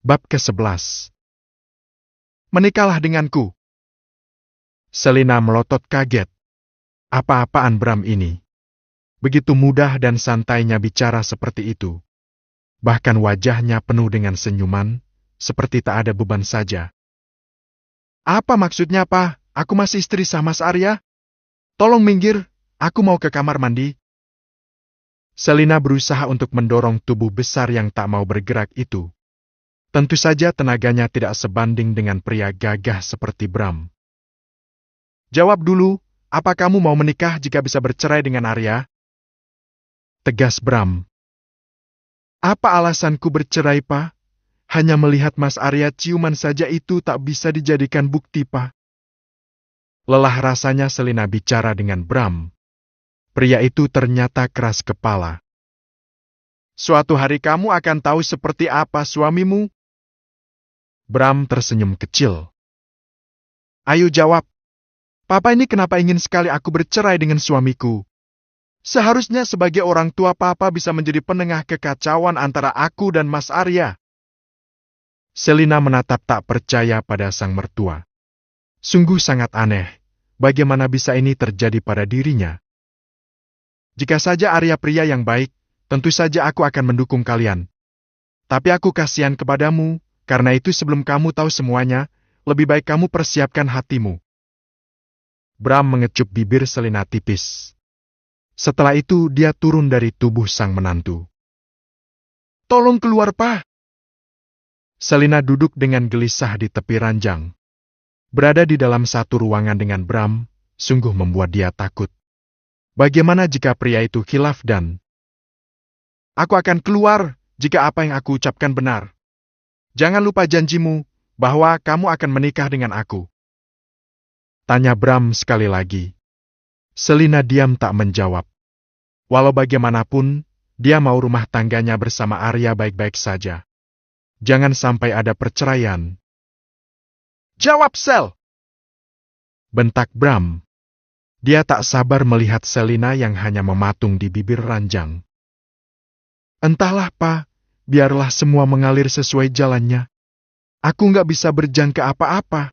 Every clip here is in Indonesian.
Bab ke-11. Menikahlah denganku. Selina melotot kaget. Apa-apaan Bram ini? Begitu mudah dan santainya bicara seperti itu. Bahkan wajahnya penuh dengan senyuman, seperti tak ada beban saja. Apa maksudnya, Pak? Aku masih istri sah Mas Arya? Tolong minggir, aku mau ke kamar mandi. Selina berusaha untuk mendorong tubuh besar yang tak mau bergerak itu. Tentu saja tenaganya tidak sebanding dengan pria gagah seperti Bram. Jawab dulu, apa kamu mau menikah jika bisa bercerai dengan Arya? Tegas Bram. Apa alasanku bercerai, Pak? Hanya melihat Mas Arya ciuman saja itu tak bisa dijadikan bukti, Pak. Lelah rasanya Selina bicara dengan Bram. Pria itu ternyata keras kepala. Suatu hari kamu akan tahu seperti apa suamimu. Bram tersenyum kecil. Ayo jawab. Papa ini kenapa ingin sekali aku bercerai dengan suamiku? Seharusnya sebagai orang tua Papa bisa menjadi penengah kekacauan antara aku dan Mas Arya. Selina menatap tak percaya pada sang mertua. Sungguh sangat aneh, bagaimana bisa ini terjadi pada dirinya? Jika saja Arya pria yang baik, tentu saja aku akan mendukung kalian. Tapi aku kasihan kepadamu, karena itu sebelum kamu tahu semuanya, lebih baik kamu persiapkan hatimu. Bram mengecup bibir Selina tipis. Setelah itu dia turun dari tubuh sang menantu. Tolong keluar, Pak. Selina duduk dengan gelisah di tepi ranjang. Berada di dalam satu ruangan dengan Bram, sungguh membuat dia takut. Bagaimana jika pria itu khilaf dan... Aku akan keluar jika apa yang aku ucapkan benar. Jangan lupa janjimu bahwa kamu akan menikah dengan aku. Tanya Bram sekali lagi. Selina diam tak menjawab. Walau bagaimanapun, dia mau rumah tangganya bersama Arya baik-baik saja. Jangan sampai ada perceraian. Jawab, Sel! Bentak Bram. Dia tak sabar melihat Selina yang hanya mematung di bibir ranjang. Entahlah, Pak. Biarlah semua mengalir sesuai jalannya. Aku nggak bisa berjangka apa-apa.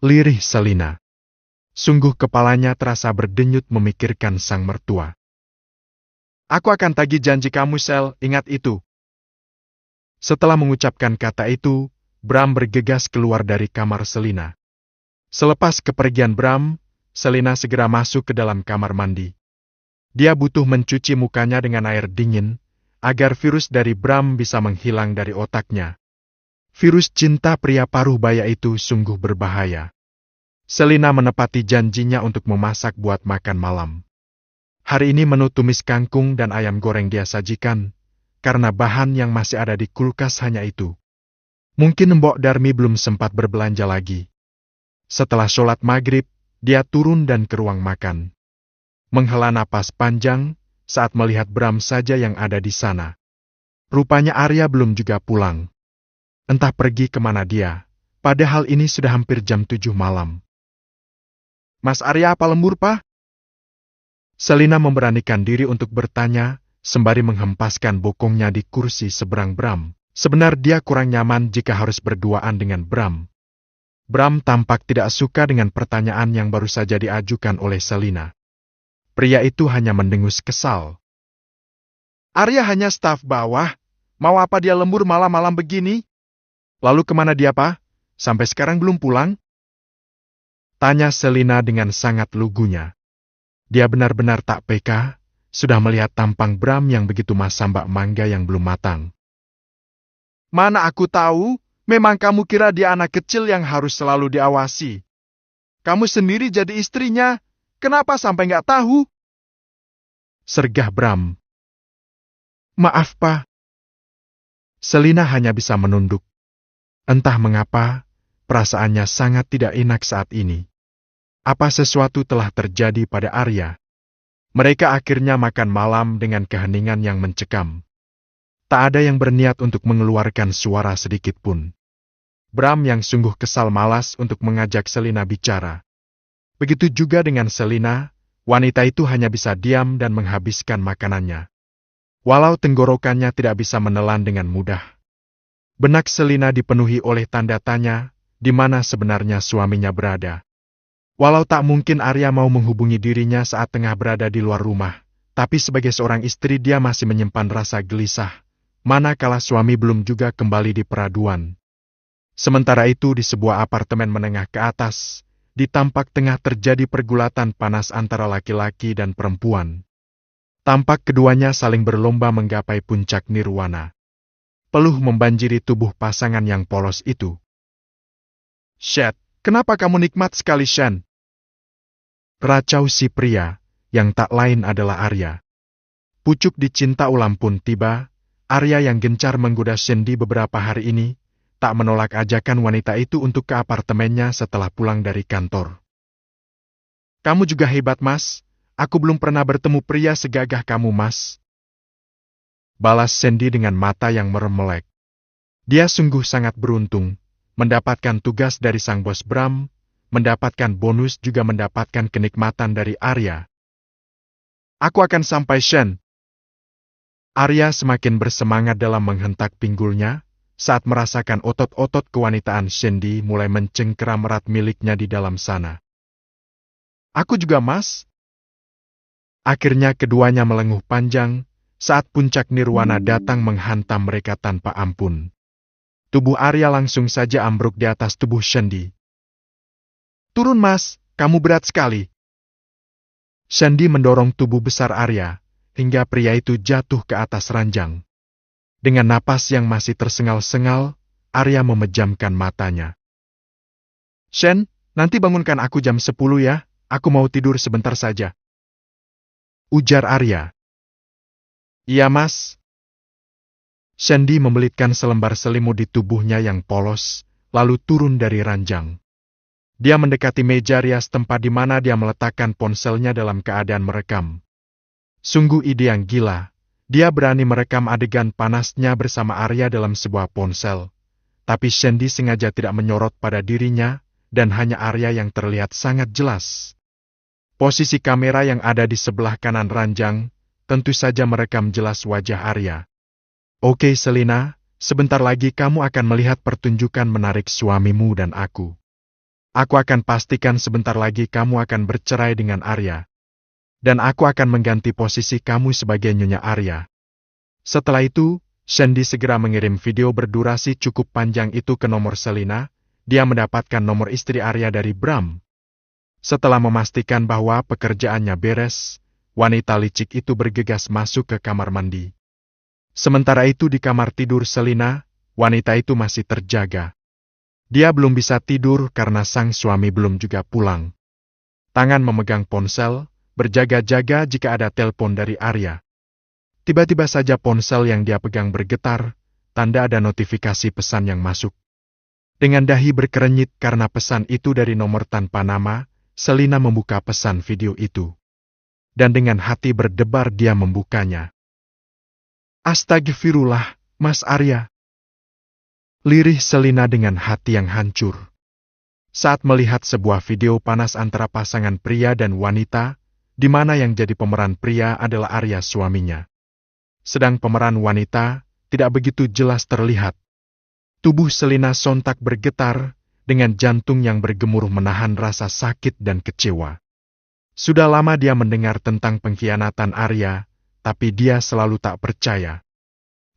Lirih Selina. Sungguh kepalanya terasa berdenyut memikirkan sang mertua. Aku akan tagih janji kamu, Sel, ingat itu. Setelah mengucapkan kata itu, Bram bergegas keluar dari kamar Selina. Selepas kepergian Bram, Selina segera masuk ke dalam kamar mandi. Dia butuh mencuci mukanya dengan air dingin, agar virus dari Bram bisa menghilang dari otaknya. Virus cinta pria paruh baya itu sungguh berbahaya. Selina menepati janjinya untuk memasak buat makan malam. Hari ini menu tumis kangkung dan ayam goreng dia sajikan, karena bahan yang masih ada di kulkas hanya itu. Mungkin Mbok Darmi belum sempat berbelanja lagi. Setelah sholat maghrib, dia turun dan ke ruang makan. Menghela napas panjang, saat melihat Bram saja yang ada di sana. Rupanya Arya belum juga pulang. Entah pergi kemana dia, padahal ini sudah hampir jam 7 malam. Mas Arya apa lembur, Pak? Selina memberanikan diri untuk bertanya, sembari menghempaskan bokongnya di kursi seberang Bram. Sebenarnya dia kurang nyaman jika harus berduaan dengan Bram. Bram tampak tidak suka dengan pertanyaan yang baru saja diajukan oleh Selina. Pria itu hanya mendengus kesal. Arya hanya staf bawah. Mau apa dia lembur malam-malam begini? Lalu kemana dia, Pak? Sampai sekarang belum pulang? Tanya Selina dengan sangat lugunya. Dia benar-benar tak peka, sudah melihat tampang Bram yang begitu masambak mangga yang belum matang. Mana aku tahu, memang kamu kira dia anak kecil yang harus selalu diawasi. Kamu sendiri jadi istrinya, kenapa sampai nggak tahu? Sergah Bram. Maaf, Pak. Selina hanya bisa menunduk. Entah mengapa, perasaannya sangat tidak enak saat ini. Apa sesuatu telah terjadi pada Arya? Mereka akhirnya makan malam dengan keheningan yang mencekam. Tak ada yang berniat untuk mengeluarkan suara sedikit pun. Bram yang sungguh kesal malas untuk mengajak Selina bicara. Begitu juga dengan Selina, wanita itu hanya bisa diam dan menghabiskan makanannya. Walau tenggorokannya tidak bisa menelan dengan mudah. Benak Selina dipenuhi oleh tanda tanya, di mana sebenarnya suaminya berada. Walau tak mungkin Arya mau menghubungi dirinya saat tengah berada di luar rumah, tapi sebagai seorang istri dia masih menyimpan rasa gelisah, manakala suami belum juga kembali di peraduan. Sementara itu di sebuah apartemen menengah ke atas, di tampak tengah terjadi pergulatan panas antara laki-laki dan perempuan. Tampak keduanya saling berlomba menggapai puncak nirwana. Peluh membanjiri tubuh pasangan yang polos itu. "Shit, kenapa kamu nikmat sekali, Shen?" Racau si pria, yang tak lain adalah Arya. Pucuk dicinta ulam pun tiba. Arya yang gencar menggoda Shen di beberapa hari ini, tak menolak ajakan wanita itu untuk ke apartemennya setelah pulang dari kantor. "Kamu juga hebat, Mas. Aku belum pernah bertemu pria segagah kamu, Mas." Balas Sandy dengan mata yang meremelek. Dia sungguh sangat beruntung, mendapatkan tugas dari sang bos Bram, mendapatkan bonus juga mendapatkan kenikmatan dari Arya. "Aku akan sampai, Shen." Arya semakin bersemangat dalam menghentak pinggulnya, saat merasakan otot-otot kewanitaan Sandy mulai mencengkeram erat miliknya di dalam sana. "Aku juga, Mas." Akhirnya keduanya melenguh panjang, saat puncak nirwana datang menghantam mereka tanpa ampun. Tubuh Arya langsung saja ambruk di atas tubuh Sandy. "Turun, Mas, kamu berat sekali." Sandy mendorong tubuh besar Arya, hingga pria itu jatuh ke atas ranjang. Dengan napas yang masih tersengal-sengal, Arya memejamkan matanya. "Shen, nanti bangunkan aku jam 10 ya, aku mau tidur sebentar saja," ujar Arya. "Iya, Mas." Sandy membelitkan selembar selimut di tubuhnya yang polos, lalu turun dari ranjang. Dia mendekati meja rias tempat di mana dia meletakkan ponselnya dalam keadaan merekam. Sungguh ide yang gila, dia berani merekam adegan panasnya bersama Arya dalam sebuah ponsel. Tapi Sandy sengaja tidak menyorot pada dirinya, dan hanya Arya yang terlihat sangat jelas. Posisi kamera yang ada di sebelah kanan ranjang, tentu saja merekam jelas wajah Arya. "Oke Selina, sebentar lagi kamu akan melihat pertunjukan menarik suamimu dan aku. Aku akan pastikan sebentar lagi kamu akan bercerai dengan Arya. Dan aku akan mengganti posisi kamu sebagai Nyonya Arya." Setelah itu, Sandy segera mengirim video berdurasi cukup panjang itu ke nomor Selina. Dia mendapatkan nomor istri Arya dari Bram. Setelah memastikan bahwa pekerjaannya beres, wanita licik itu bergegas masuk ke kamar mandi. Sementara itu di kamar tidur Selina, wanita itu masih terjaga. Dia belum bisa tidur karena sang suami belum juga pulang. Tangan memegang ponsel, berjaga-jaga jika ada telepon dari Arya. Tiba-tiba saja ponsel yang dia pegang bergetar, tanda ada notifikasi pesan yang masuk. Dengan dahi berkerenyit karena pesan itu dari nomor tanpa nama, Selina membuka pesan video itu. Dan dengan hati berdebar dia membukanya. "Astagfirullah, Mas Arya." Lirih Selina dengan hati yang hancur. Saat melihat sebuah video panas antara pasangan pria dan wanita, di mana yang jadi pemeran pria adalah Arya suaminya. Sedang pemeran wanita tidak begitu jelas terlihat. Tubuh Selina sontak bergetar, dengan jantung yang bergemuruh menahan rasa sakit dan kecewa. Sudah lama dia mendengar tentang pengkhianatan Arya, tapi dia selalu tak percaya.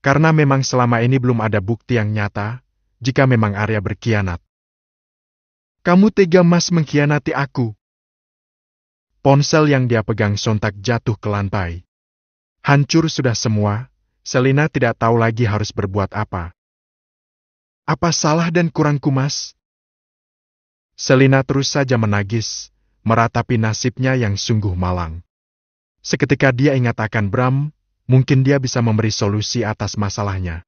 Karena memang selama ini belum ada bukti yang nyata, jika memang Arya berkhianat. "Kamu tega, Mas, mengkhianati aku." Ponsel yang dia pegang sontak jatuh ke lantai. Hancur sudah semua, Selina tidak tahu lagi harus berbuat apa. "Apa salah dan kurangku, Mas?" Selina terus saja menangis, meratapi nasibnya yang sungguh malang. Seketika dia ingat akan Bram, mungkin dia bisa memberi solusi atas masalahnya.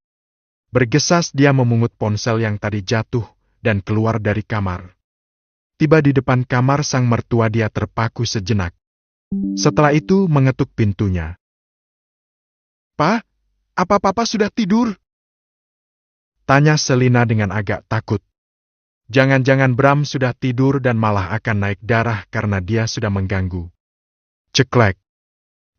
Bergesas dia memungut ponsel yang tadi jatuh, dan keluar dari kamar. Tiba di depan kamar sang mertua dia terpaku sejenak. Setelah itu mengetuk pintunya. "Pak, apa Papa sudah tidur?" tanya Selina dengan agak takut. Jangan-jangan Bram sudah tidur dan malah akan naik darah karena dia sudah mengganggu. Ceklek.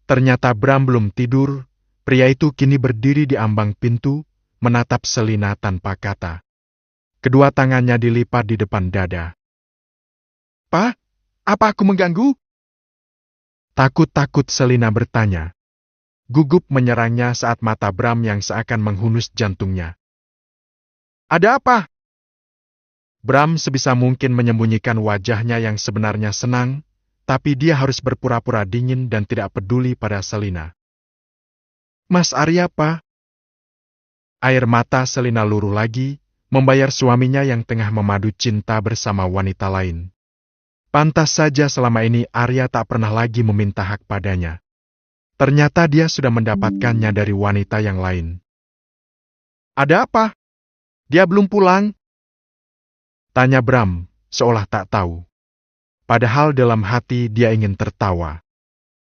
Ternyata Bram belum tidur, pria itu kini berdiri di ambang pintu, menatap Selina tanpa kata. Kedua tangannya dilipat di depan dada. "Pa, apa aku mengganggu?" Takut-takut Selina bertanya. Gugup menyerangnya saat mata Bram yang seakan menghunus jantungnya. "Ada apa?" Bram sebisa mungkin menyembunyikan wajahnya yang sebenarnya senang, tapi dia harus berpura-pura dingin dan tidak peduli pada Selina. "Mas Arya, Pa." Air mata Selina luruh lagi, membayar suaminya yang tengah memadu cinta bersama wanita lain. Pantas saja selama ini Arya tak pernah lagi meminta hak padanya. Ternyata dia sudah mendapatkannya dari wanita yang lain. "Ada apa? Dia belum pulang?" tanya Bram, seolah tak tahu. Padahal dalam hati dia ingin tertawa.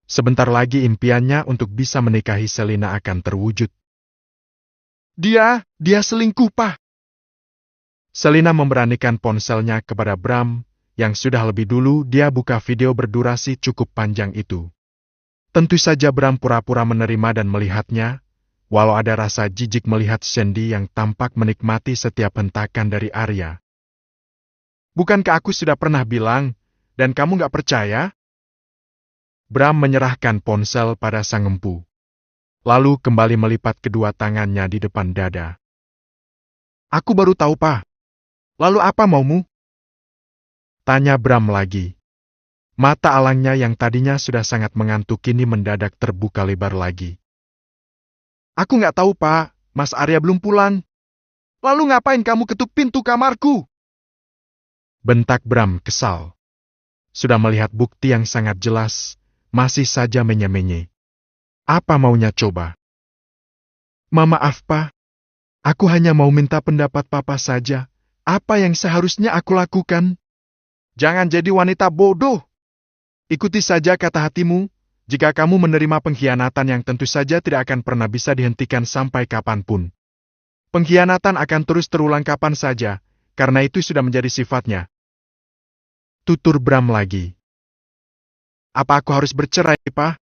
Sebentar lagi impiannya untuk bisa menikahi Selina akan terwujud. Dia selingkuh, Pa." Selina memberanikan ponselnya kepada Bram, yang sudah lebih dulu dia buka video berdurasi cukup panjang itu. Tentu saja Bram pura-pura menerima dan melihatnya, walau ada rasa jijik melihat Sandy yang tampak menikmati setiap hentakan dari Arya. "Bukankah aku sudah pernah bilang, dan kamu gak percaya?" Bram menyerahkan ponsel pada sang empu. Lalu kembali melipat kedua tangannya di depan dada. "Aku baru tahu, Pa. Lalu apa maumu?" tanya Bram lagi. Mata alangnya yang tadinya sudah sangat mengantuk kini mendadak terbuka lebar lagi. "Aku nggak tahu, Pa. Mas Arya belum pulang. Lalu ngapain kamu ketuk pintu kamarku?" bentak Bram kesal. Sudah melihat bukti yang sangat jelas, masih saja menye-menye. Apa maunya coba? "Maaf, Pa. Aku hanya mau minta pendapat Papa saja. Apa yang seharusnya aku lakukan?" "Jangan jadi wanita bodoh. Ikuti saja kata hatimu. Jika kamu menerima pengkhianatan yang tentu saja tidak akan pernah bisa dihentikan sampai kapanpun. Pengkhianatan akan terus terulang kapan saja, karena itu sudah menjadi sifatnya," tutur Bram lagi. "Apa aku harus bercerai, Pa?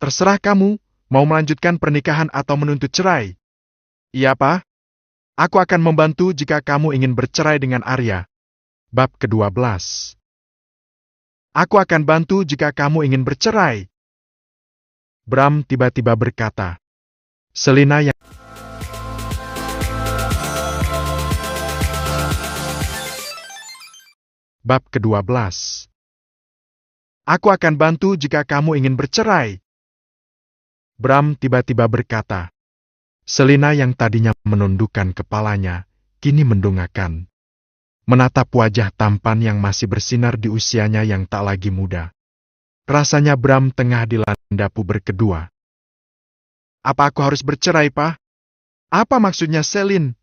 Terserah kamu, mau melanjutkan pernikahan atau menuntut cerai." "Iya, Pa. Aku akan membantu jika kamu ingin bercerai dengan Arya." Bab ke-12. "Aku akan bantu jika kamu ingin bercerai." Bram tiba-tiba berkata. Selina yang Bab ke-12. "Aku akan bantu jika kamu ingin bercerai." Bram tiba-tiba berkata. Selina yang tadinya menundukkan kepalanya, kini mendongakkan. Menatap wajah tampan yang masih bersinar di usianya yang tak lagi muda. Rasanya Bram tengah dilanda puber kedua. "Apa aku harus bercerai, Pa? Apa maksudnya, Selin?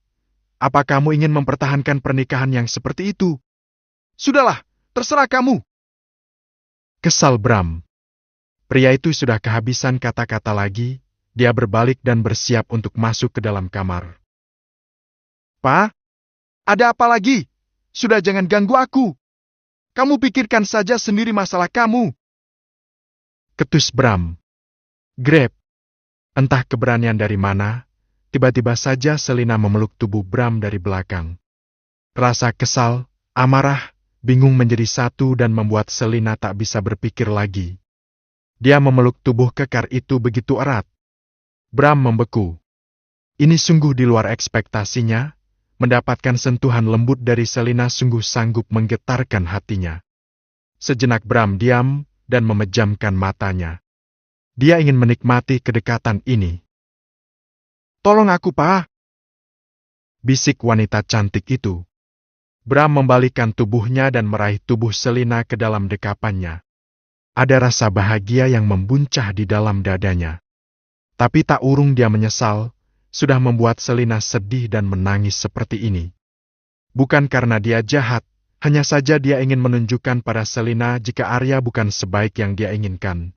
Apa kamu ingin mempertahankan pernikahan yang seperti itu?" "Sudahlah, terserah kamu." Kesal Bram. Pria itu sudah kehabisan kata-kata lagi, dia berbalik dan bersiap untuk masuk ke dalam kamar. "Pa, ada apa lagi? Sudah jangan ganggu aku. Kamu pikirkan saja sendiri masalah kamu." Ketus Bram. Grab. Entah keberanian dari mana, tiba-tiba saja Selina memeluk tubuh Bram dari belakang. Rasa kesal, amarah, bingung menjadi satu dan membuat Selina tak bisa berpikir lagi. Dia memeluk tubuh kekar itu begitu erat. Bram membeku. Ini sungguh di luar ekspektasinya, mendapatkan sentuhan lembut dari Selina sungguh sanggup menggetarkan hatinya. Sejenak Bram diam dan memejamkan matanya. Dia ingin menikmati kedekatan ini. "Tolong aku, Pa," bisik wanita cantik itu. Bram membalikkan tubuhnya dan meraih tubuh Selina ke dalam dekapannya. Ada rasa bahagia yang membuncah di dalam dadanya. Tapi tak urung dia menyesal, sudah membuat Selina sedih dan menangis seperti ini. Bukan karena dia jahat, hanya saja dia ingin menunjukkan pada Selina jika Arya bukan sebaik yang dia inginkan.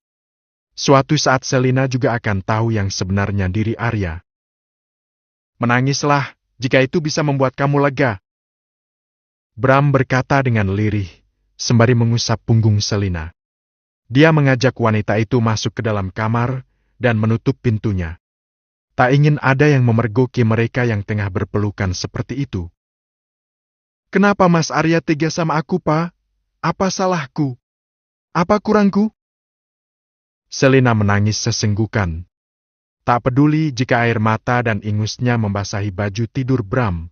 Suatu saat Selina juga akan tahu yang sebenarnya diri Arya. "Menangislah, jika itu bisa membuat kamu lega," Bram berkata dengan lirih, sembari mengusap punggung Selina. Dia mengajak wanita itu masuk ke dalam kamar dan menutup pintunya. Tak ingin ada yang memergoki mereka yang tengah berpelukan seperti itu. Kenapa Mas Arya tega sama aku, Pak? Apa salahku? Apa kurangku? Selina menangis sesenggukan. Tak peduli jika air mata dan ingusnya membasahi baju tidur Bram.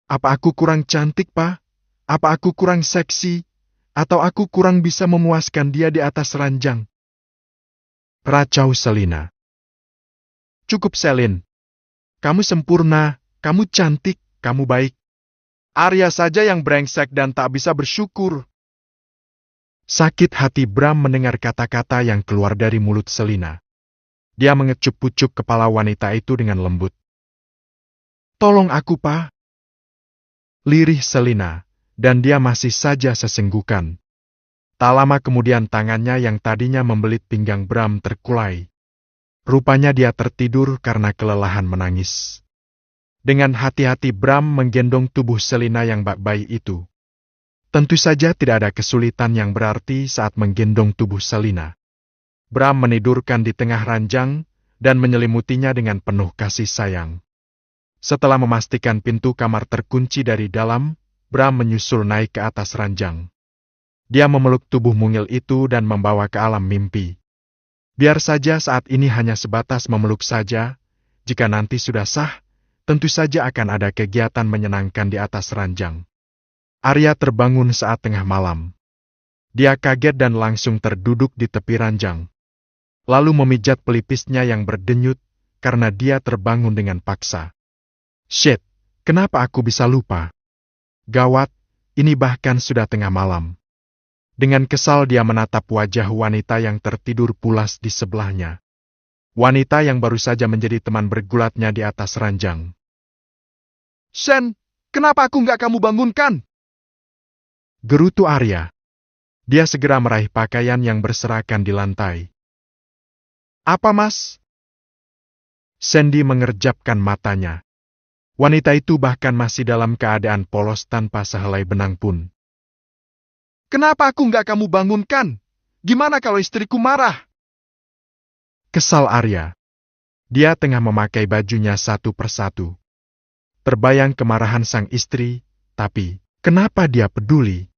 Apa aku kurang cantik, Pak? Apa aku kurang seksi? Atau aku kurang bisa memuaskan dia di atas ranjang? Racau Selina. Cukup, Selin. Kamu sempurna, kamu cantik, kamu baik. Arya saja yang brengsek dan tak bisa bersyukur. Sakit hati Bram mendengar kata-kata yang keluar dari mulut Selina. Dia mengecup-pucuk kepala wanita itu dengan lembut. Tolong aku, Pak. Lirih Selina, dan dia masih saja sesenggukan. Tak lama kemudian tangannya yang tadinya membelit pinggang Bram terkulai. Rupanya dia tertidur karena kelelahan menangis. Dengan hati-hati Bram menggendong tubuh Selina yang bak bayi itu. Tentu saja tidak ada kesulitan yang berarti saat menggendong tubuh Selina. Bram menidurkan di tengah ranjang dan menyelimutinya dengan penuh kasih sayang. Setelah memastikan pintu kamar terkunci dari dalam, Bram menyusul naik ke atas ranjang. Dia memeluk tubuh mungil itu dan membawa ke alam mimpi. Biar saja saat ini hanya sebatas memeluk saja, jika nanti sudah sah, tentu saja akan ada kegiatan menyenangkan di atas ranjang. Arya terbangun saat tengah malam. Dia kaget dan langsung terduduk di tepi ranjang. Lalu memijat pelipisnya yang berdenyut karena dia terbangun dengan paksa. Shit, kenapa aku bisa lupa? Gawat, ini bahkan sudah tengah malam. Dengan kesal dia menatap wajah wanita yang tertidur pulas di sebelahnya. Wanita yang baru saja menjadi teman bergulatnya di atas ranjang. Shen, kenapa aku nggak kamu bangunkan? Gerutu Arya. Dia segera meraih pakaian yang berserakan di lantai. Apa, Mas? Sandy mengerjapkan matanya. Wanita itu bahkan masih dalam keadaan polos tanpa sehelai benang pun. Kenapa aku nggak kamu bangunkan? Gimana kalau istriku marah? Kesal Arya. Dia tengah memakai bajunya satu persatu. Terbayang kemarahan sang istri, tapi kenapa dia peduli?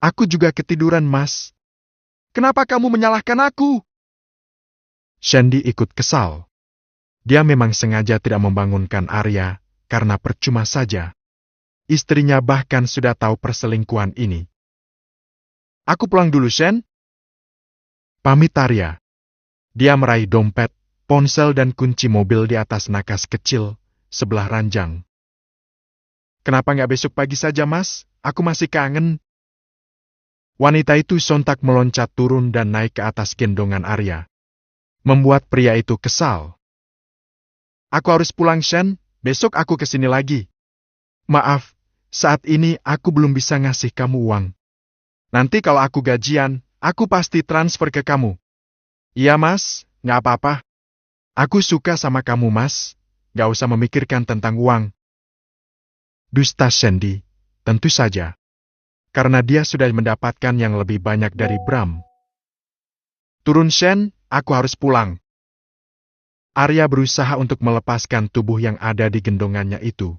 Aku juga ketiduran, Mas. Kenapa kamu menyalahkan aku? Sandy ikut kesal. Dia memang sengaja tidak membangunkan Arya, karena percuma saja. Istrinya bahkan sudah tahu perselingkuhan ini. Aku pulang dulu, Shen. Pamit Arya. Dia meraih dompet, ponsel dan kunci mobil di atas nakas kecil, sebelah ranjang. Kenapa nggak besok pagi saja, Mas? Aku masih kangen. Wanita itu sontak meloncat turun dan naik ke atas gendongan Arya. Membuat pria itu kesal. Aku harus pulang, Shen. Besok aku kesini lagi. Maaf, saat ini aku belum bisa ngasih kamu uang. Nanti kalau aku gajian, aku pasti transfer ke kamu. Iya, Mas, nggak apa-apa. Aku suka sama kamu, Mas. Nggak usah memikirkan tentang uang. Dusta Sandy, tentu saja. Karena dia sudah mendapatkan yang lebih banyak dari Bram. Turun, Shen, aku harus pulang. Arya berusaha untuk melepaskan tubuh yang ada di gendongannya itu.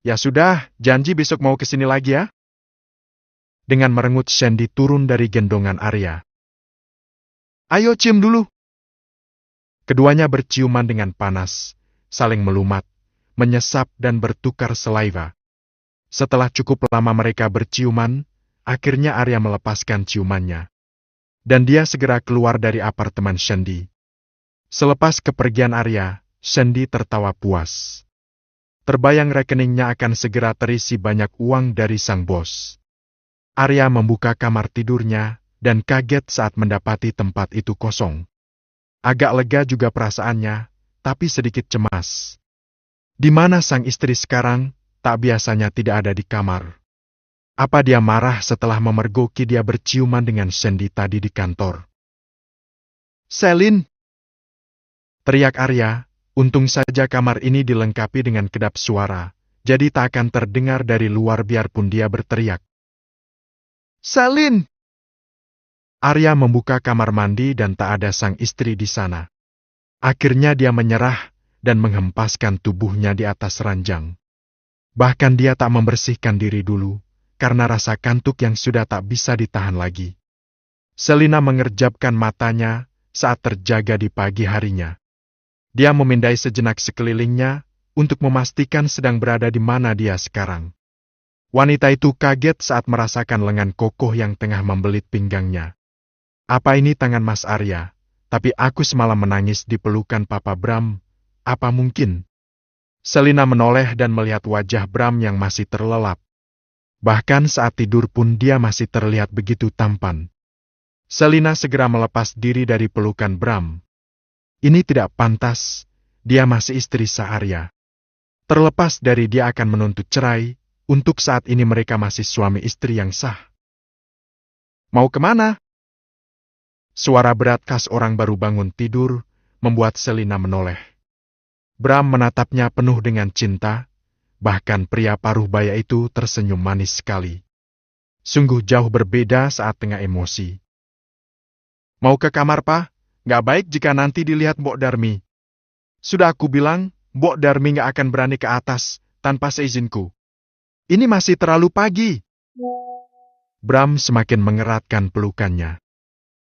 Ya sudah, janji besok mau kesini lagi ya? Dengan merengut Sandy turun dari gendongan Arya. Ayo cium dulu. Keduanya berciuman dengan panas, saling melumat, menyesap dan bertukar saliva. Setelah cukup lama mereka berciuman, akhirnya Arya melepaskan ciumannya. Dan dia segera keluar dari apartemen Sandy. Selepas kepergian Arya, Sandy tertawa puas. Terbayang rekeningnya akan segera terisi banyak uang dari sang bos. Arya membuka kamar tidurnya dan kaget saat mendapati tempat itu kosong. Agak lega juga perasaannya, tapi sedikit cemas. Di mana sang istri sekarang, tak biasanya tidak ada di kamar. Apa dia marah setelah memergoki dia berciuman dengan Sandy tadi di kantor? Selin! Teriak Arya, untung saja kamar ini dilengkapi dengan kedap suara, jadi tak akan terdengar dari luar biarpun dia berteriak. Selin! Arya membuka kamar mandi dan tak ada sang istri di sana. Akhirnya dia menyerah dan menghempaskan tubuhnya di atas ranjang. Bahkan dia tak membersihkan diri dulu, karena rasa kantuk yang sudah tak bisa ditahan lagi. Selina mengerjapkan matanya saat terjaga di pagi harinya. Dia memindai sejenak sekelilingnya untuk memastikan sedang berada di mana dia sekarang. Wanita itu kaget saat merasakan lengan kokoh yang tengah membelit pinggangnya. Apa ini tangan Mas Arya? Tapi aku semalam menangis di pelukan Papa Bram. Apa mungkin? Selina menoleh dan melihat wajah Bram yang masih terlelap. Bahkan saat tidur pun dia masih terlihat begitu tampan. Selina segera melepas diri dari pelukan Bram. Ini tidak pantas, dia masih istri Arya. Terlepas dari dia akan menuntut cerai, untuk saat ini mereka masih suami istri yang sah. Mau kemana? Suara berat khas orang baru bangun tidur, membuat Selina menoleh. Bram menatapnya penuh dengan cinta, bahkan pria paruh baya itu tersenyum manis sekali. Sungguh jauh berbeda saat tengah emosi. Mau ke kamar, Pak? Nggak baik jika nanti dilihat Mbok Darmi. Sudah aku bilang, Mbok Darmi nggak akan berani ke atas tanpa seizinku. Ini masih terlalu pagi. Bram semakin mengeratkan pelukannya.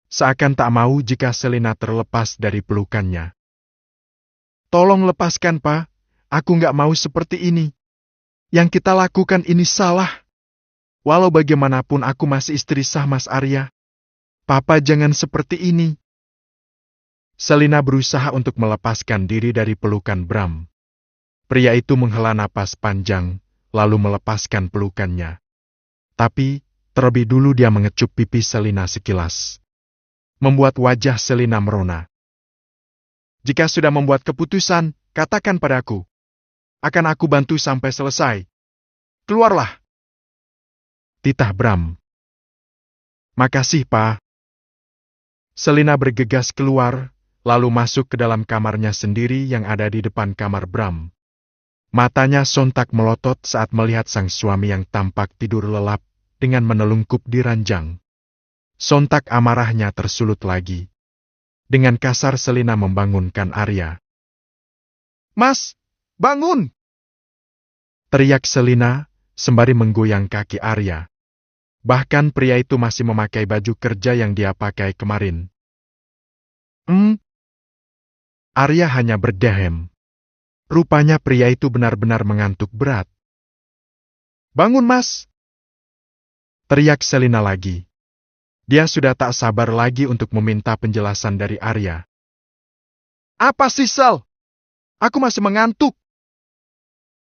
Seakan tak mau jika Selina terlepas dari pelukannya. Tolong lepaskan, Pak. Aku nggak mau seperti ini. Yang kita lakukan ini salah. Walau bagaimanapun aku masih istri sah Mas Arya. Papa jangan seperti ini. Selina berusaha untuk melepaskan diri dari pelukan Bram. Pria itu menghela napas panjang, lalu melepaskan pelukannya. Tapi, terlebih dulu dia mengecup pipi Selina sekilas. Membuat wajah Selina merona. Jika sudah membuat keputusan, katakan padaku. Akan aku bantu sampai selesai. Keluarlah. Titah Bram. Makasih, Pak. Selina bergegas keluar, lalu masuk ke dalam kamarnya sendiri yang ada di depan kamar Bram. Matanya sontak melotot saat melihat sang suami yang tampak tidur lelap dengan menelungkup di ranjang. Sontak amarahnya tersulut lagi. Dengan kasar Selina membangunkan Arya. Mas, bangun! Teriak Selina sembari menggoyang kaki Arya. Bahkan pria itu masih memakai baju kerja yang dia pakai kemarin. Arya hanya berdehem. Rupanya pria itu benar-benar mengantuk berat. Bangun, Mas! Teriak Selina lagi. Dia sudah tak sabar lagi untuk meminta penjelasan dari Arya. Apa sih, Sal? Aku masih mengantuk.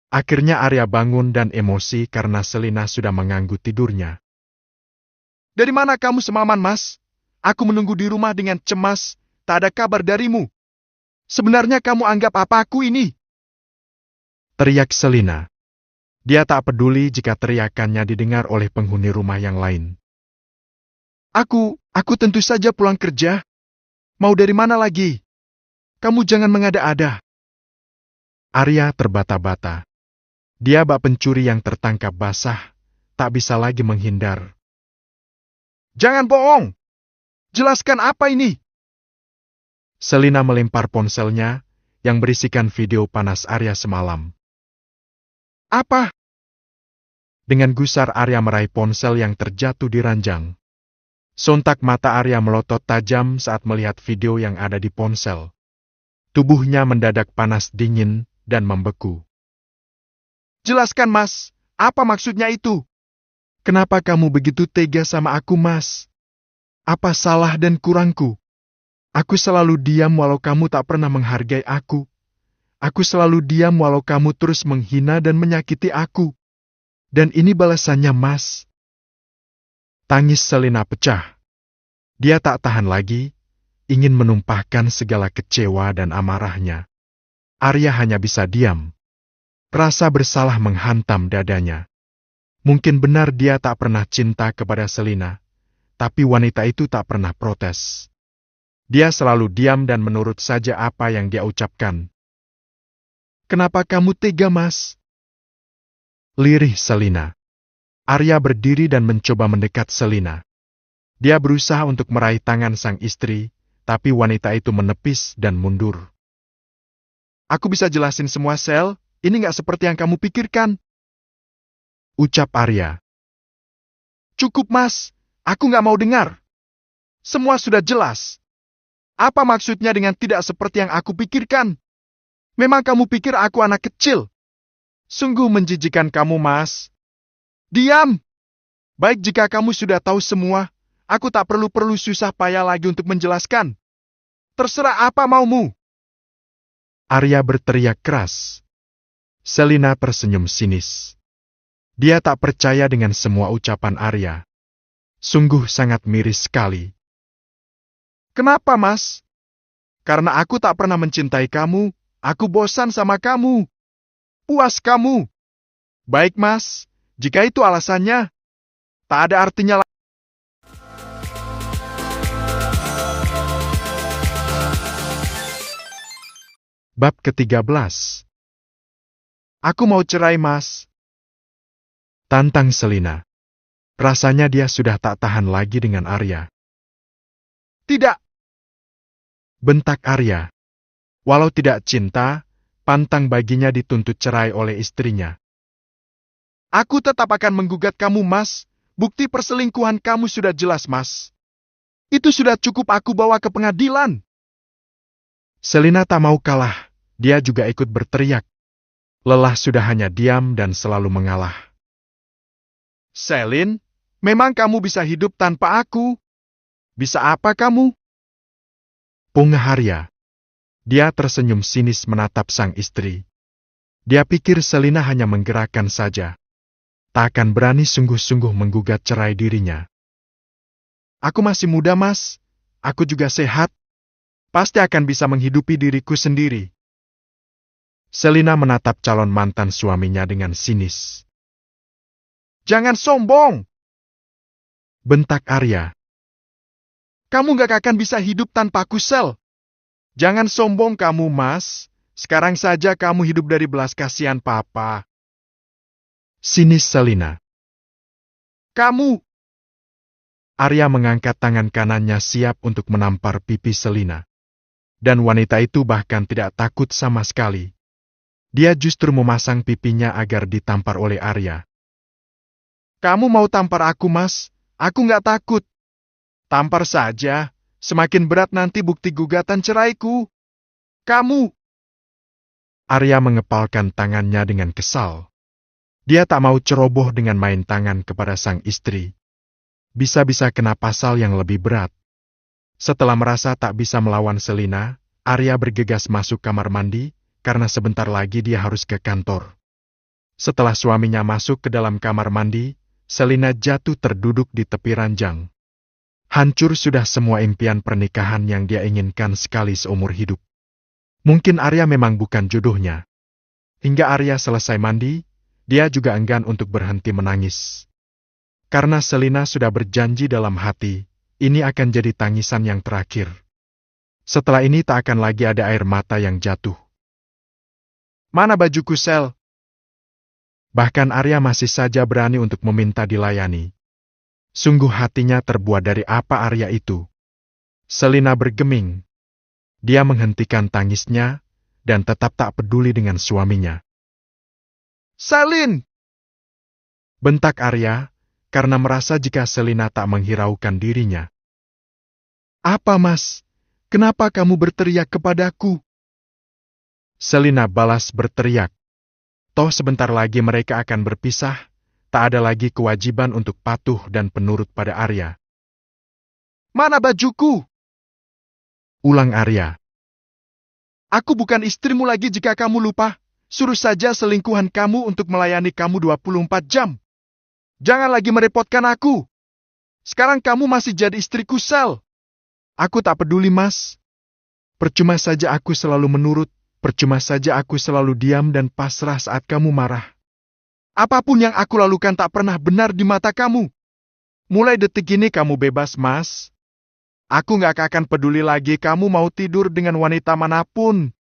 Akhirnya Arya bangun dan emosi karena Selina sudah mengganggu tidurnya. Dari mana kamu semalaman, Mas? Aku menunggu di rumah dengan cemas, tak ada kabar darimu. Sebenarnya kamu anggap apa aku ini? Teriak Selina. Dia tak peduli jika teriakannya didengar oleh penghuni rumah yang lain. Aku tentu saja pulang kerja. Mau dari mana lagi? Kamu jangan mengada-ada. Arya terbata-bata. Dia bak pencuri yang tertangkap basah, tak bisa lagi menghindar. Jangan bohong! Jelaskan apa ini? Selina melempar ponselnya yang berisikan video panas Arya semalam. Apa? Dengan gusar Arya meraih ponsel yang terjatuh di ranjang. Sontak mata Arya melotot tajam saat melihat video yang ada di ponsel. Tubuhnya mendadak panas dingin dan membeku. Jelaskan, Mas, apa maksudnya itu? Kenapa kamu begitu tega sama aku, Mas? Apa salah dan kurangku? Aku selalu diam walau kamu tak pernah menghargai aku. Aku selalu diam walau kamu terus menghina dan menyakiti aku. Dan ini balasannya, Mas. Tangis Selina pecah. Dia tak tahan lagi, ingin menumpahkan segala kecewa dan amarahnya. Arya hanya bisa diam. Rasa bersalah menghantam dadanya. Mungkin benar dia tak pernah cinta kepada Selina, tapi wanita itu tak pernah protes. Dia selalu diam dan menurut saja apa yang dia ucapkan. Kenapa kamu tega, Mas? Lirih Selina. Arya berdiri dan mencoba mendekat Selina. Dia berusaha untuk meraih tangan sang istri, tapi wanita itu menepis dan mundur. Aku bisa jelasin semua, Sel. Ini nggak seperti yang kamu pikirkan. Ucap Arya. Cukup, Mas. Aku nggak mau dengar. Semua sudah jelas. Apa maksudnya dengan tidak seperti yang aku pikirkan? Memang kamu pikir aku anak kecil? Sungguh menjijikan kamu, Mas. Diam! Baik jika kamu sudah tahu semua, aku tak perlu susah payah lagi untuk menjelaskan. Terserah apa maumu. Arya berteriak keras. Selina tersenyum sinis. Dia tak percaya dengan semua ucapan Arya. Sungguh sangat miris sekali. Kenapa, Mas? Karena aku tak pernah mencintai kamu, aku bosan sama kamu. Puas kamu. Baik, Mas, jika itu alasannya, tak ada artinya lagi. Bab ke-13. Aku mau cerai, Mas. Tantang Selina. Rasanya dia sudah tak tahan lagi dengan Arya. Tidak! Bentak Arya. Walau tidak cinta, pantang baginya dituntut cerai oleh istrinya. Aku tetap akan menggugat kamu, Mas. Bukti perselingkuhan kamu sudah jelas, Mas. Itu sudah cukup aku bawa ke pengadilan. Selina tak mau kalah. Dia juga ikut berteriak. Lelah sudah hanya diam dan selalu mengalah. Selin, memang kamu bisa hidup tanpa aku? Bisa apa kamu? Punggah Arya. Dia tersenyum sinis menatap sang istri. Dia pikir Selina hanya menggerakkan saja. Tak akan berani sungguh-sungguh menggugat cerai dirinya. Aku masih muda, Mas. Aku juga sehat. Pasti akan bisa menghidupi diriku sendiri. Selina menatap calon mantan suaminya dengan sinis. Jangan sombong! Bentak Arya. Kamu gak akan bisa hidup tanpa aku, Sel. Jangan sombong kamu, Mas. Sekarang saja kamu hidup dari belas kasihan Papa. Sinis Selina. Kamu! Arya mengangkat tangan kanannya siap untuk menampar pipi Selina. Dan wanita itu bahkan tidak takut sama sekali. Dia justru memasang pipinya agar ditampar oleh Arya. Kamu mau tampar aku, Mas? Aku nggak takut. Tampar saja, semakin berat nanti bukti gugatan ceraiku. Kamu! Arya mengepalkan tangannya dengan kesal. Dia tak mau ceroboh dengan main tangan kepada sang istri. Bisa-bisa kena pasal yang lebih berat. Setelah merasa tak bisa melawan Selina, Arya bergegas masuk kamar mandi, karena sebentar lagi dia harus ke kantor. Setelah suaminya masuk ke dalam kamar mandi, Selina jatuh terduduk di tepi ranjang. Hancur sudah semua impian pernikahan yang dia inginkan sekali seumur hidup. Mungkin Arya memang bukan jodohnya. Hingga Arya selesai mandi, dia juga enggan untuk berhenti menangis. Karena Selina sudah berjanji dalam hati, ini akan jadi tangisan yang terakhir. Setelah ini tak akan lagi ada air mata yang jatuh. Mana bajuku, Sel? Bahkan Arya masih saja berani untuk meminta dilayani. Sungguh hatinya terbuat dari apa Arya itu. Selina bergeming. Dia menghentikan tangisnya, dan tetap tak peduli dengan suaminya. Selin! Bentak Arya, karena merasa jika Selina tak menghiraukan dirinya. Apa, Mas? Kenapa kamu berteriak kepadaku? Selina balas berteriak. Toh sebentar lagi mereka akan berpisah, tak ada lagi kewajiban untuk patuh dan penurut pada Arya. Mana bajuku? Ulang Arya. Aku bukan istrimu lagi jika kamu lupa. Suruh saja selingkuhan kamu untuk melayani kamu 24 jam. Jangan lagi merepotkan aku. Sekarang kamu masih jadi istriku, Sel. Aku tak peduli, Mas. Percuma saja aku selalu menurut. Percuma saja aku selalu diam dan pasrah saat kamu marah. Apapun yang aku lakukan tak pernah benar di mata kamu. Mulai detik ini kamu bebas, Mas. Aku gak akan peduli lagi kamu mau tidur dengan wanita manapun.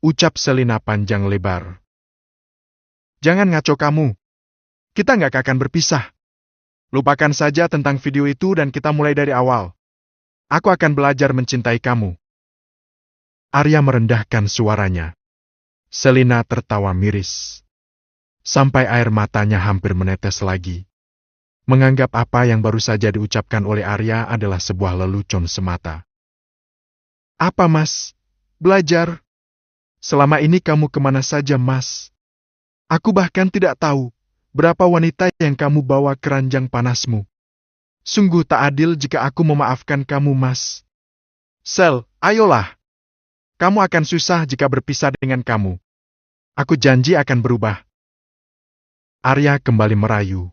Ucap Selina panjang lebar. Jangan ngaco kamu. Kita gak akan berpisah. Lupakan saja tentang video itu dan kita mulai dari awal. Aku akan belajar mencintai kamu. Arya merendahkan suaranya. Selina tertawa miris. Sampai air matanya hampir menetes lagi. Menganggap apa yang baru saja diucapkan oleh Arya adalah sebuah lelucon semata. Apa mas? Belajar? Selama ini kamu kemana saja mas? Aku bahkan tidak tahu berapa wanita yang kamu bawa ke ranjang panasmu. Sungguh tak adil jika aku memaafkan kamu mas. Sel, ayolah. Kamu akan susah jika berpisah dengan kamu. Aku janji akan berubah. Arya kembali merayu.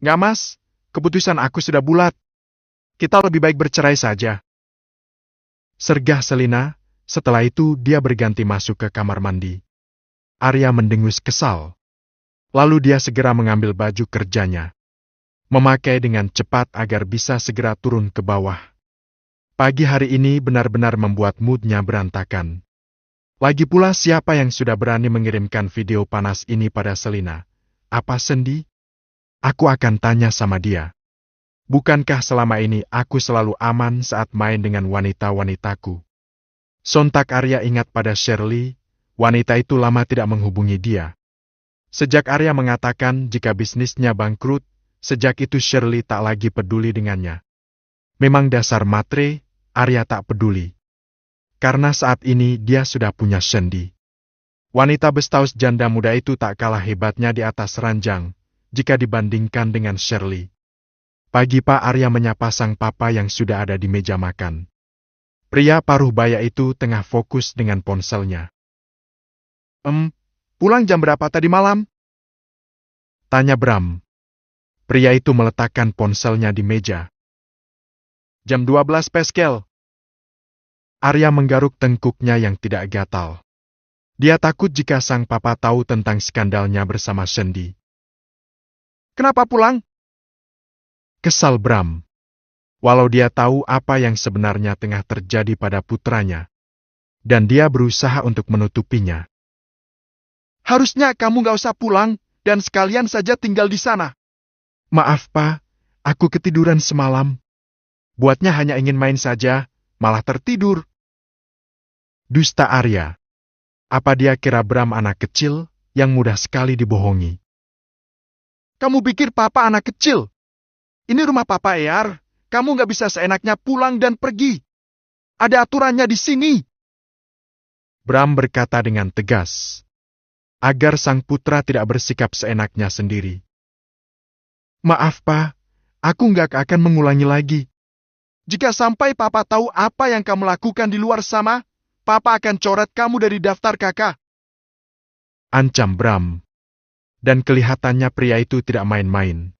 Nggak mas, keputusan aku sudah bulat. Kita lebih baik bercerai saja. Sergah Selina, setelah itu dia berganti masuk ke kamar mandi. Arya mendengus kesal. Lalu dia segera mengambil baju kerjanya. Memakai dengan cepat agar bisa segera turun ke bawah. Pagi hari ini benar-benar membuat moodnya berantakan. Lagi pula siapa yang sudah berani mengirimkan video panas ini pada Selina? Apa Sendi? Aku akan tanya sama dia. Bukankah selama ini aku selalu aman saat main dengan wanita-wanitaku? Sontak Arya ingat pada Shirley, wanita itu lama tidak menghubungi dia. Sejak Arya mengatakan jika bisnisnya bangkrut, sejak itu Shirley tak lagi peduli dengannya. Memang dasar matre, Arya tak peduli. Karena saat ini dia sudah punya Sendi. Wanita bestaus janda muda itu tak kalah hebatnya di atas ranjang, jika dibandingkan dengan Shirley. Pagi Pak Arya menyapa sang papa yang sudah ada di meja makan. Pria paruh baya itu tengah fokus dengan ponselnya. Pulang jam berapa tadi malam? Tanya Bram. Pria itu meletakkan ponselnya di meja. Jam 12 Pascal. Arya menggaruk tengkuknya yang tidak gatal. Dia takut jika sang papa tahu tentang skandalnya bersama Sendi. Kenapa pulang? Kesal Bram. Walau dia tahu apa yang sebenarnya tengah terjadi pada putranya. Dan dia berusaha untuk menutupinya. Harusnya kamu gak usah pulang, dan sekalian saja tinggal di sana. Maaf Pak, aku ketiduran semalam. Buatnya hanya ingin main saja, malah tertidur. Dusta Arya. Apa dia kira Bram anak kecil, yang mudah sekali dibohongi? Kamu pikir papa anak kecil? Ini rumah papa Eyar, kamu gak bisa seenaknya pulang dan pergi. Ada aturannya di sini. Bram berkata dengan tegas, agar sang putra tidak bersikap seenaknya sendiri. Maaf Pak, aku gak akan mengulangi lagi. Jika sampai papa tahu apa yang kamu lakukan di luar sana, papa akan coret kamu dari daftar kakak. Ancam Bram. Dan kelihatannya pria itu tidak main-main.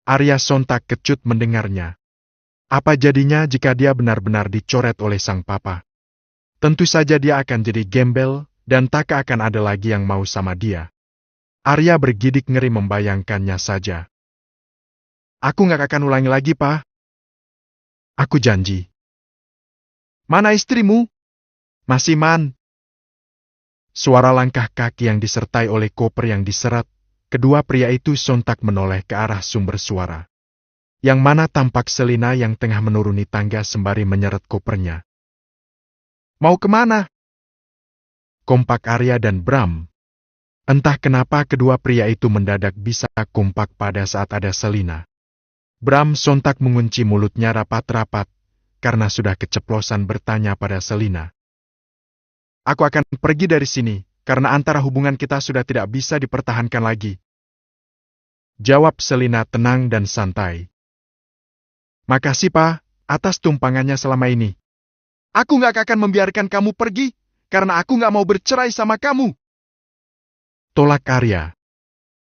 Arya sontak kecut mendengarnya. Apa jadinya jika dia benar-benar dicoret oleh sang papa? Tentu saja dia akan jadi gembel, dan tak akan ada lagi yang mau sama dia. Arya bergidik ngeri membayangkannya saja. Aku gak akan ulangi lagi, Pak. Aku janji. Mana istrimu? Masih man. Suara langkah kaki yang disertai oleh koper yang diseret, kedua pria itu sontak menoleh ke arah sumber suara. Yang mana tampak Selina yang tengah menuruni tangga sembari menyeret kopernya. Mau kemana? Kompak Arya dan Bram. Entah kenapa kedua pria itu mendadak bisa kompak pada saat ada Selina. Bram sontak mengunci mulutnya rapat-rapat, karena sudah keceplosan bertanya pada Selina. Aku akan pergi dari sini, karena antara hubungan kita sudah tidak bisa dipertahankan lagi. Jawab Selina tenang dan santai. Makasih Pak, atas tumpangannya selama ini. Aku gak akan membiarkan kamu pergi, karena aku gak mau bercerai sama kamu. Tolak Arya.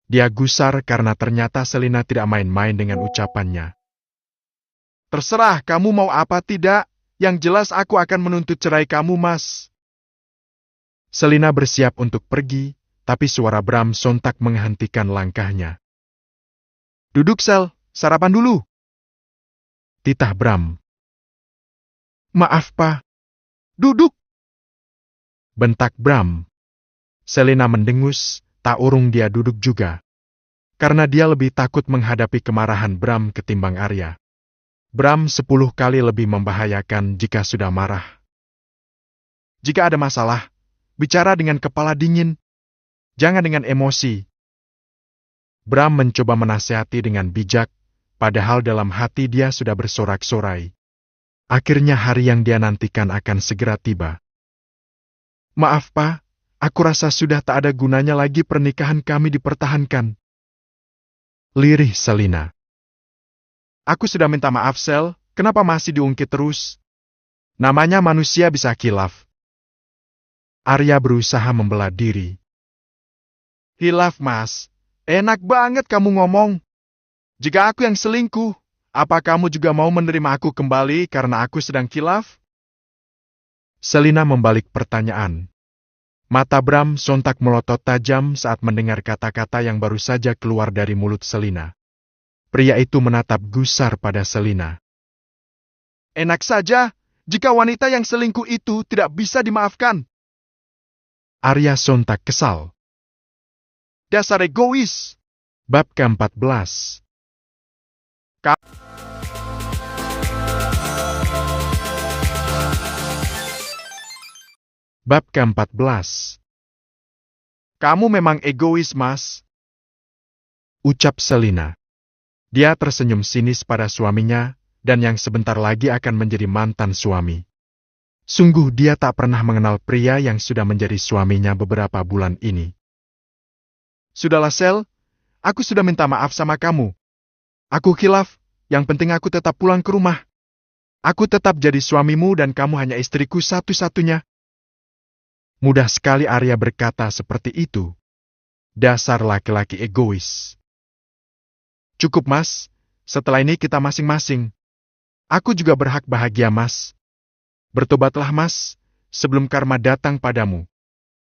Dia gusar karena ternyata Selina tidak main-main dengan ucapannya. Terserah kamu mau apa tidak, yang jelas aku akan menuntut cerai kamu, Mas. Selina bersiap untuk pergi, tapi suara Bram sontak menghentikan langkahnya. Duduk Sel, sarapan dulu. Titah Bram. Maaf Pak. Duduk. Bentak Bram. Selina mendengus, tak urung dia duduk juga. Karena dia lebih takut menghadapi kemarahan Bram ketimbang Arya. Bram 10 kali lebih membahayakan jika sudah marah. Jika ada masalah, bicara dengan kepala dingin, jangan dengan emosi. Bram mencoba menasihati dengan bijak, padahal dalam hati dia sudah bersorak-sorai. Akhirnya hari yang dia nantikan akan segera tiba. Maaf Pak, aku rasa sudah tak ada gunanya lagi pernikahan kami dipertahankan. Lirih Selina. Aku sudah minta maaf Sel, kenapa masih diungkit terus? Namanya manusia bisa khilaf. Arya berusaha membela diri. Hilaf Mas, enak banget kamu ngomong. Jika aku yang selingkuh, apa kamu juga mau menerima aku kembali karena aku sedang khilaf? Selina membalik pertanyaan. Mata Bram sontak melotot tajam saat mendengar kata-kata yang baru saja keluar dari mulut Selina. Pria itu menatap gusar pada Selina. Enak saja, jika wanita yang selingkuh itu tidak bisa dimaafkan. Arya sontak kesal. Dasar egois. Bab ke-14. Bab ke-14. Kamu memang egois, Mas. Ucap Selina. Dia tersenyum sinis pada suaminya, dan yang sebentar lagi akan menjadi mantan suami. Sungguh dia tak pernah mengenal pria yang sudah menjadi suaminya beberapa bulan ini. Sudahlah Sel, aku sudah minta maaf sama kamu. Aku khilaf, yang penting aku tetap pulang ke rumah. Aku tetap jadi suamimu dan kamu hanya istriku satu-satunya. Mudah sekali Arya berkata seperti itu. Dasar laki-laki egois. Cukup Mas, setelah ini kita masing-masing. Aku juga berhak bahagia Mas. Bertobatlah Mas, sebelum karma datang padamu.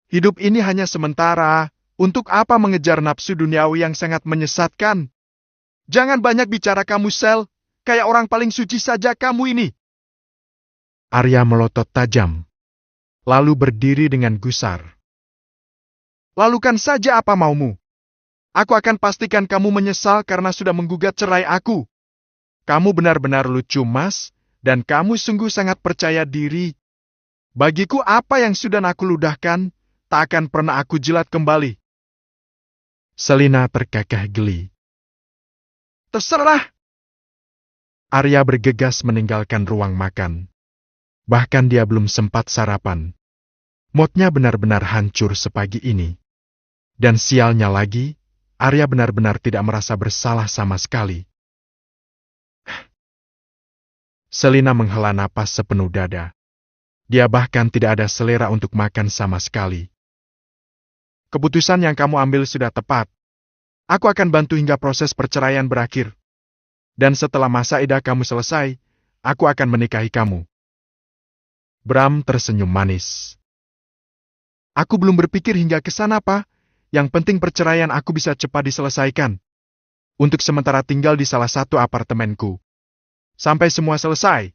Hidup ini hanya sementara, untuk apa mengejar nafsu duniawi yang sangat menyesatkan? Jangan banyak bicara kamu Sel, kayak orang paling suci saja kamu ini. Arya melotot tajam. Lalu berdiri dengan gusar. Lalukan saja apa maumu. Aku akan pastikan kamu menyesal karena sudah menggugat cerai aku. Kamu benar-benar lucu Mas, dan kamu sungguh sangat percaya diri. Bagiku apa yang sudah aku ludahkan, tak akan pernah aku jilat kembali. Selina terkekeh geli. Terserah! Arya bergegas meninggalkan ruang makan. Bahkan dia belum sempat sarapan. Moodnya benar-benar hancur sepagi ini. Dan sialnya lagi, Arya benar-benar tidak merasa bersalah sama sekali. Selina menghela napas sepenuh dada. Dia bahkan tidak ada selera untuk makan sama sekali. Keputusan yang kamu ambil sudah tepat. Aku akan bantu hingga proses perceraian berakhir. Dan setelah masa idah kamu selesai, aku akan menikahi kamu. Bram tersenyum manis. Aku belum berpikir hingga ke sana, Pak. Yang penting perceraian aku bisa cepat diselesaikan. Untuk sementara tinggal di salah satu apartemenku. Sampai semua selesai.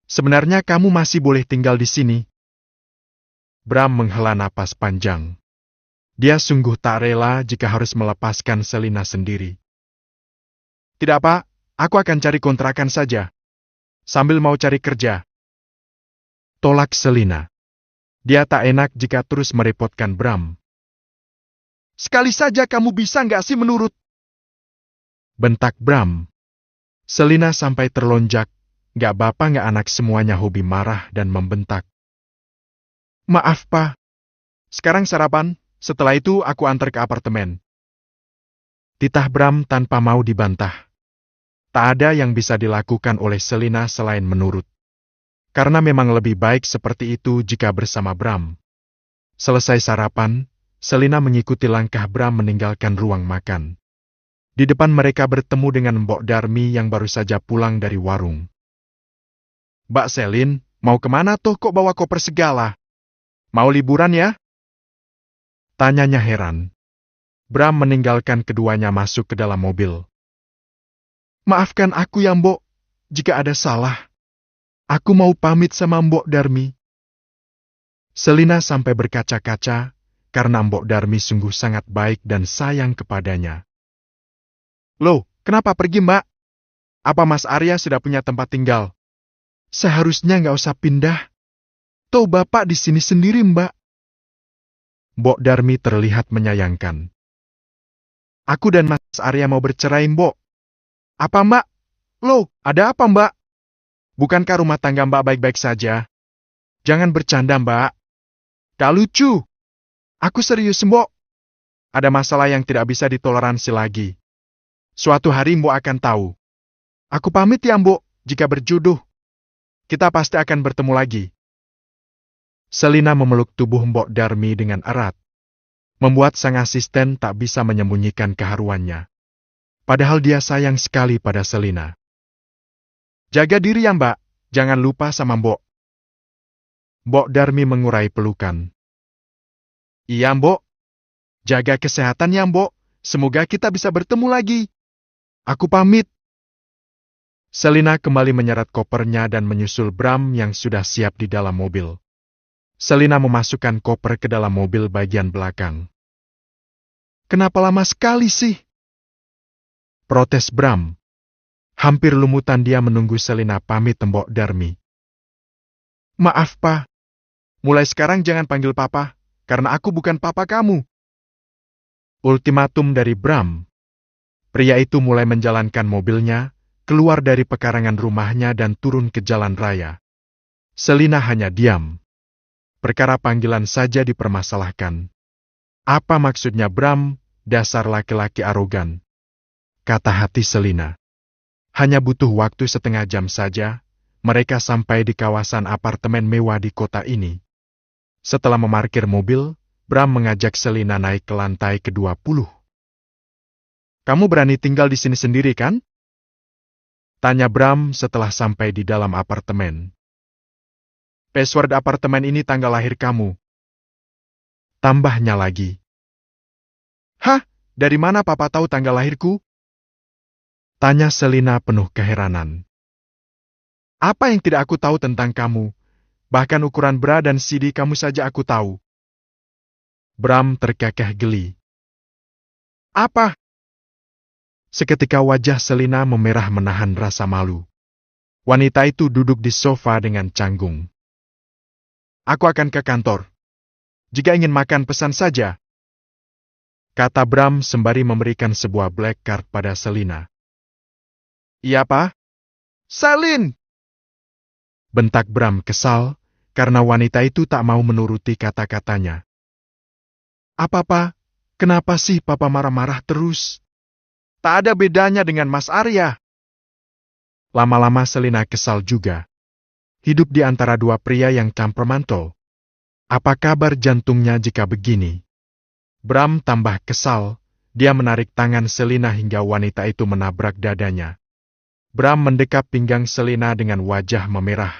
Sebenarnya kamu masih boleh tinggal di sini. Bram menghela napas panjang. Dia sungguh tak rela jika harus melepaskan Selina sendiri. Tidak Pak, aku akan cari kontrakan saja. Sambil mau cari kerja. Tolak Selina. Dia tak enak jika terus merepotkan Bram. Sekali saja kamu bisa nggak sih menurut? Bentak Bram. Selina sampai terlonjak, nggak bapak nggak anak semuanya hobi marah dan membentak. Maaf Pak. Sekarang sarapan, setelah itu aku antar ke apartemen. Titah Bram tanpa mau dibantah. Tak ada yang bisa dilakukan oleh Selina selain menurut. Karena memang lebih baik seperti itu jika bersama Bram. Selesai sarapan, Selina mengikuti langkah Bram meninggalkan ruang makan. Di depan mereka bertemu dengan Mbok Darmi yang baru saja pulang dari warung. Mbak Selin, mau kemana tuh kok bawa koper segala? Mau liburan ya? Tanyanya heran. Bram meninggalkan keduanya masuk ke dalam mobil. Maafkan aku ya Mbok, jika ada salah. Aku mau pamit sama Mbok Darmi. Selina sampai berkaca-kaca, karena Mbok Darmi sungguh sangat baik dan sayang kepadanya. Loh, kenapa pergi Mbak? Apa Mas Arya sudah punya tempat tinggal? Seharusnya nggak usah pindah. Atau Bapak di sini sendiri, Mbak? Mbok Darmi terlihat menyayangkan. Aku dan Mas Arya mau bercerai, Mbok. Apa, Mbak? Loh, ada apa, Mbak? Bukankah rumah tangga Mbak baik-baik saja? Jangan bercanda, Mbak. Tak lucu. Aku serius, Mbok. Ada masalah yang tidak bisa ditoleransi lagi. Suatu hari Mbok akan tahu. Aku pamit ya, Mbok. Jika berjodoh, kita pasti akan bertemu lagi. Selina memeluk tubuh Mbok Darmi dengan erat, membuat sang asisten tak bisa menyembunyikan keharuannya. Padahal dia sayang sekali pada Selina. Jaga diri ya, Mbak. Jangan lupa sama Mbok. Mbok Darmi mengurai pelukan. Iya, Mbok. Jaga kesehatan ya, Mbok. Semoga kita bisa bertemu lagi. Aku pamit. Selina kembali menyeret kopernya dan menyusul Bram yang sudah siap di dalam mobil. Selina memasukkan koper ke dalam mobil bagian belakang. Kenapa lama sekali sih? Protes Bram. Hampir lumutan dia menunggu Selina pamit Mbok Darmi. Maaf, Pak. Mulai sekarang jangan panggil Papa, karena aku bukan papa kamu. Ultimatum dari Bram. Pria itu mulai menjalankan mobilnya, keluar dari pekarangan rumahnya dan turun ke jalan raya. Selina hanya diam. Perkara panggilan saja dipermasalahkan. Apa maksudnya Bram, dasar laki-laki arogan? Kata hati Selina. Hanya butuh waktu setengah jam saja, mereka sampai di kawasan apartemen mewah di kota ini. Setelah memarkir mobil, Bram mengajak Selina naik ke lantai ke-20. Kamu berani tinggal di sini sendiri, kan? Tanya Bram setelah sampai di dalam apartemen. Password apartemen ini tanggal lahir kamu. Tambahnya lagi. Hah? Dari mana Papa tahu tanggal lahirku? Tanya Selina penuh keheranan. Apa yang tidak aku tahu tentang kamu? Bahkan ukuran bra dan CD kamu saja aku tahu. Bram terkekeh geli. Apa? Seketika wajah Selina memerah menahan rasa malu. Wanita itu duduk di sofa dengan canggung. Aku akan ke kantor. Jika ingin makan pesan saja. Kata Bram sembari memberikan sebuah black card pada Selina. Iya, Pak? Salin! Bentak Bram kesal, karena wanita itu tak mau menuruti kata-katanya. Apa, Pak? Kenapa sih Papa marah-marah terus? Tak ada bedanya dengan Mas Arya. Lama-lama Selina kesal juga. Hidup di antara dua pria yang temperamental. Apa kabar jantungnya jika begini? Bram tambah kesal, dia menarik tangan Selina hingga wanita itu menabrak dadanya. Bram mendekap pinggang Selina dengan wajah memerah.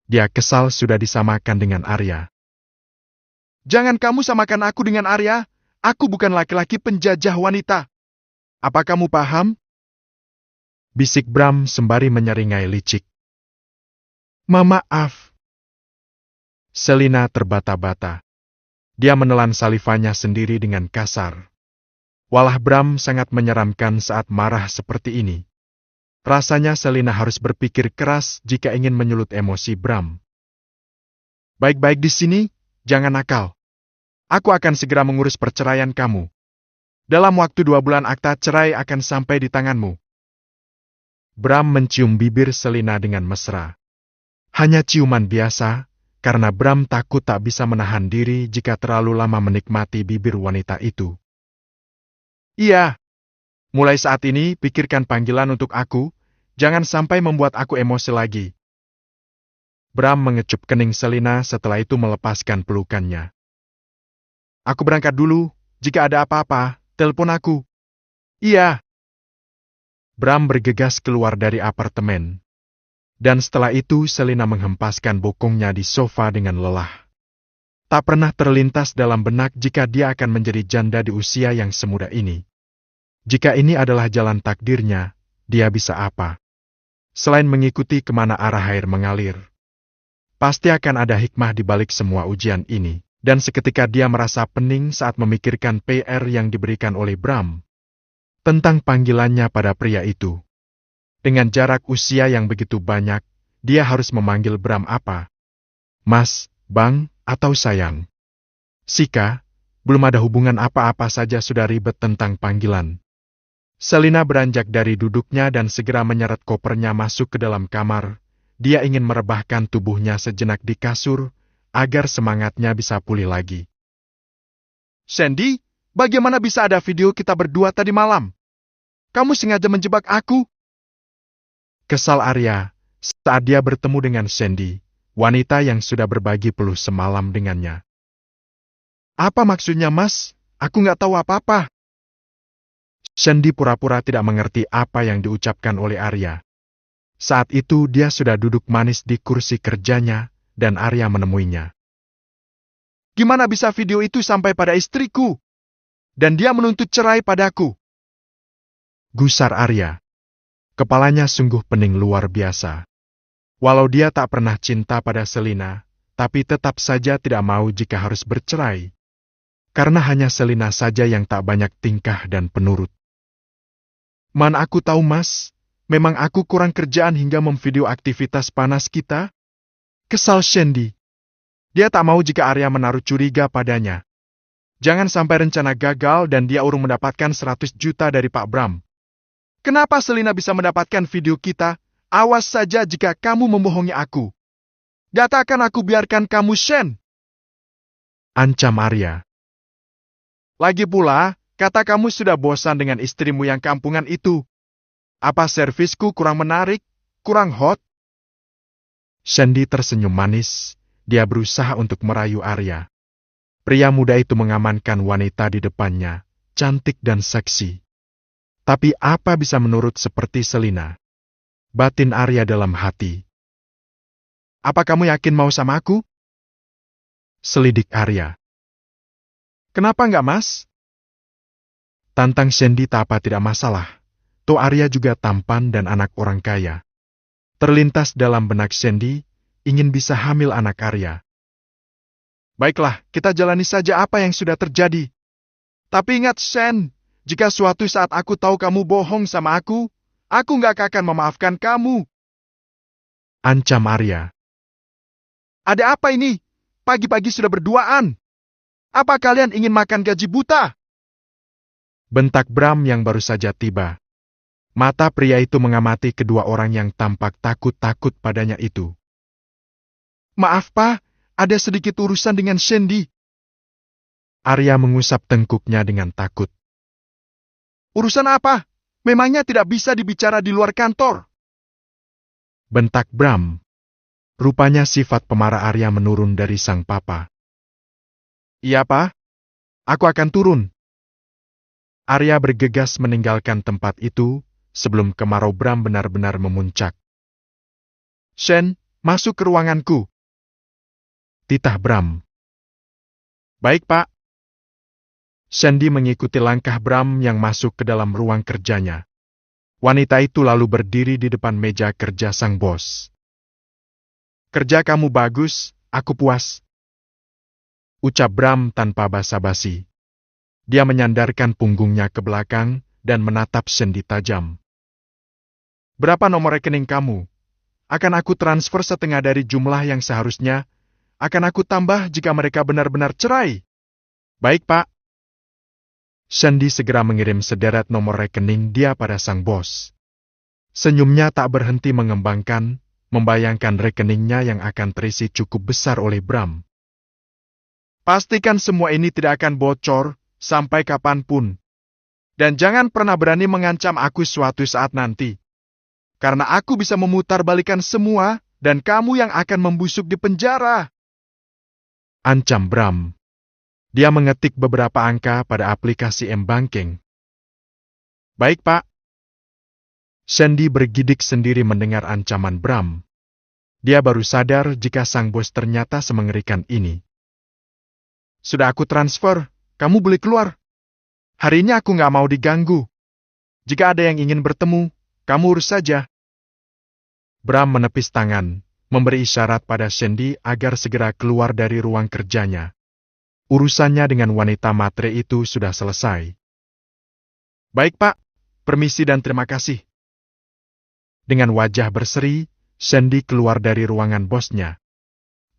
Dia kesal sudah disamakan dengan Arya. Jangan kamu samakan aku dengan Arya. Aku bukan laki-laki penjajah wanita. Apa kamu paham? Bisik Bram sembari menyeringai licik. Maaf. Selina terbata-bata. Dia menelan salivanya sendiri dengan kasar. Walah Bram sangat menyeramkan saat marah seperti ini. Rasanya Selina harus berpikir keras jika ingin menyulut emosi Bram. Baik-baik di sini, jangan nakal. Aku akan segera mengurus perceraian kamu. Dalam waktu 2 bulan akta cerai akan sampai di tanganmu. Bram mencium bibir Selina dengan mesra. Hanya ciuman biasa, karena Bram takut tak bisa menahan diri jika terlalu lama menikmati bibir wanita itu. Iya. Mulai saat ini, pikirkan panggilan untuk aku, jangan sampai membuat aku emosi lagi. Bram mengecup kening Selina setelah itu melepaskan pelukannya. Aku berangkat dulu, jika ada apa-apa, telepon aku. Iya. Bram bergegas keluar dari apartemen. Dan setelah itu Selina menghempaskan bokongnya di sofa dengan lelah. Tak pernah terlintas dalam benak jika dia akan menjadi janda di usia yang semuda ini. Jika ini adalah jalan takdirnya, dia bisa apa? Selain mengikuti kemana arah air mengalir. Pasti akan ada hikmah di balik semua ujian ini. Dan seketika dia merasa pening saat memikirkan PR yang diberikan oleh Bram. Tentang panggilannya pada pria itu. Dengan jarak usia yang begitu banyak, dia harus memanggil Bram apa? Mas, Bang, atau sayang. Sika, belum ada hubungan apa-apa saja sudah ribet tentang panggilan. Selina beranjak dari duduknya dan segera menyeret kopernya masuk ke dalam kamar. Dia ingin merebahkan tubuhnya sejenak di kasur, agar semangatnya bisa pulih lagi. Sandy, bagaimana bisa ada video kita berdua tadi malam? Kamu sengaja menjebak aku? Kesal Arya, saat dia bertemu dengan Sandy, wanita yang sudah berbagi peluh semalam dengannya. Apa maksudnya, Mas? Aku nggak tahu apa-apa. Sandy pura-pura tidak mengerti apa yang diucapkan oleh Arya. Saat itu dia sudah duduk manis di kursi kerjanya, dan Arya menemuinya. Gimana bisa video itu sampai pada istriku? Dan dia menuntut cerai padaku. Gusar Arya. Kepalanya sungguh pening luar biasa. Walau dia tak pernah cinta pada Selina, tapi tetap saja tidak mau jika harus bercerai. Karena hanya Selina saja yang tak banyak tingkah dan penurut. Mana aku tahu, Mas, memang aku kurang kerjaan hingga memvideo aktivitas panas kita? Kesal Sandy. Dia tak mau jika Arya menaruh curiga padanya. Jangan sampai rencana gagal dan dia urung mendapatkan 100 juta dari Pak Bram. Kenapa Selina bisa mendapatkan video kita? Awas saja jika kamu membohongi aku. Gak akan aku biarkan kamu, Shen. Ancam Arya. Lagi pula, kata kamu sudah bosan dengan istrimu yang kampungan itu. Apa servisku kurang menarik, kurang hot? Sandy tersenyum manis. Dia berusaha untuk merayu Arya. Pria muda itu mengamankan wanita di depannya, cantik dan seksi. Tapi apa bisa menurut seperti Selina? Batin Arya dalam hati. Apa kamu yakin mau sama aku? Selidik Arya. Kenapa enggak, Mas? Tantang Sandy tak apa tidak masalah. Toh Arya juga tampan dan anak orang kaya. Terlintas dalam benak Sandy, ingin bisa hamil anak Arya. Baiklah, kita jalani saja apa yang sudah terjadi. Tapi ingat, Shen, jika suatu saat aku tahu kamu bohong sama aku nggak akan memaafkan kamu. Ancam Arya. Ada apa ini? Pagi-pagi sudah berduaan. Apa kalian ingin makan gaji buta? Bentak Bram yang baru saja tiba. Mata pria itu mengamati kedua orang yang tampak takut-takut padanya itu. Maaf, Pak, ada sedikit urusan dengan Sandy. Arya mengusap tengkuknya dengan takut. Urusan apa? Memangnya tidak bisa dibicara di luar kantor? Bentak Bram. Rupanya sifat pemarah Arya menurun dari sang papa. Iya, Pak. Aku akan turun. Arya bergegas meninggalkan tempat itu sebelum kemarau Bram benar-benar memuncak. Shen, masuk ke ruanganku. Titah Bram. Baik, Pak. Sandy mengikuti langkah Bram yang masuk ke dalam ruang kerjanya. Wanita itu lalu berdiri di depan meja kerja sang bos. Kerja kamu bagus, aku puas. Ucap Bram tanpa basa-basi. Dia menyandarkan punggungnya ke belakang dan menatap Sandy tajam. Berapa nomor rekening kamu? Akan aku transfer setengah dari jumlah yang seharusnya. Akan aku tambah jika mereka benar-benar cerai. Baik, Pak. Sandy segera mengirim sederet nomor rekening dia pada sang bos. Senyumnya tak berhenti mengembangkan, membayangkan rekeningnya yang akan terisi cukup besar oleh Bram. Pastikan semua ini tidak akan bocor, sampai kapanpun. Dan jangan pernah berani mengancam aku suatu saat nanti. Karena aku bisa memutarbalikkan semua, dan kamu yang akan membusuk di penjara. Ancam Bram. Dia mengetik beberapa angka pada aplikasi M-Banking. Baik, Pak. Sandy bergidik sendiri mendengar ancaman Bram. Dia baru sadar jika sang bos ternyata semengerikan ini. Sudah aku transfer, kamu boleh keluar. Hari ini aku nggak mau diganggu. Jika ada yang ingin bertemu, kamu urus saja. Bram menepis tangan, memberi isyarat pada Sandy agar segera keluar dari ruang kerjanya. Urusannya dengan wanita matre itu sudah selesai. Baik, Pak. Permisi dan terima kasih. Dengan wajah berseri, Sandy keluar dari ruangan bosnya.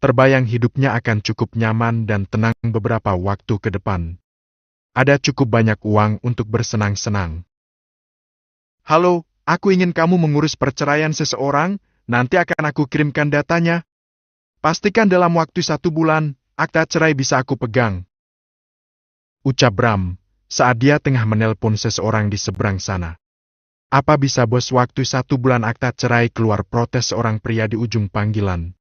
Terbayang hidupnya akan cukup nyaman dan tenang beberapa waktu ke depan. Ada cukup banyak uang untuk bersenang-senang. Halo, aku ingin kamu mengurus perceraian seseorang, nanti akan aku kirimkan datanya. Pastikan dalam waktu 1 bulan, akta cerai bisa aku pegang. Ucap Bram, saat dia tengah menelpon seseorang di seberang sana. Apa bisa bos, waktu 1 bulan akta cerai, keluar protes seorang pria di ujung panggilan.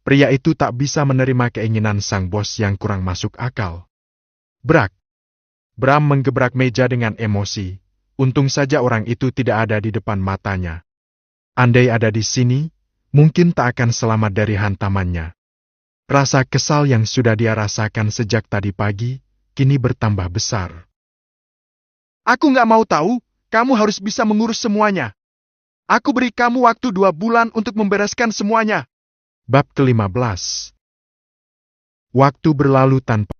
Pria itu tak bisa menerima keinginan sang bos yang kurang masuk akal. Brak! Bram menggebrak meja dengan emosi. Untung saja orang itu tidak ada di depan matanya. Andai ada di sini, mungkin tak akan selamat dari hantamannya. Rasa kesal yang sudah dia rasakan sejak tadi pagi, kini bertambah besar. Aku nggak mau tahu, kamu harus bisa mengurus semuanya. Aku beri kamu waktu 2 bulan untuk membereskan semuanya. Bab ke-15. Waktu berlalu tanpa...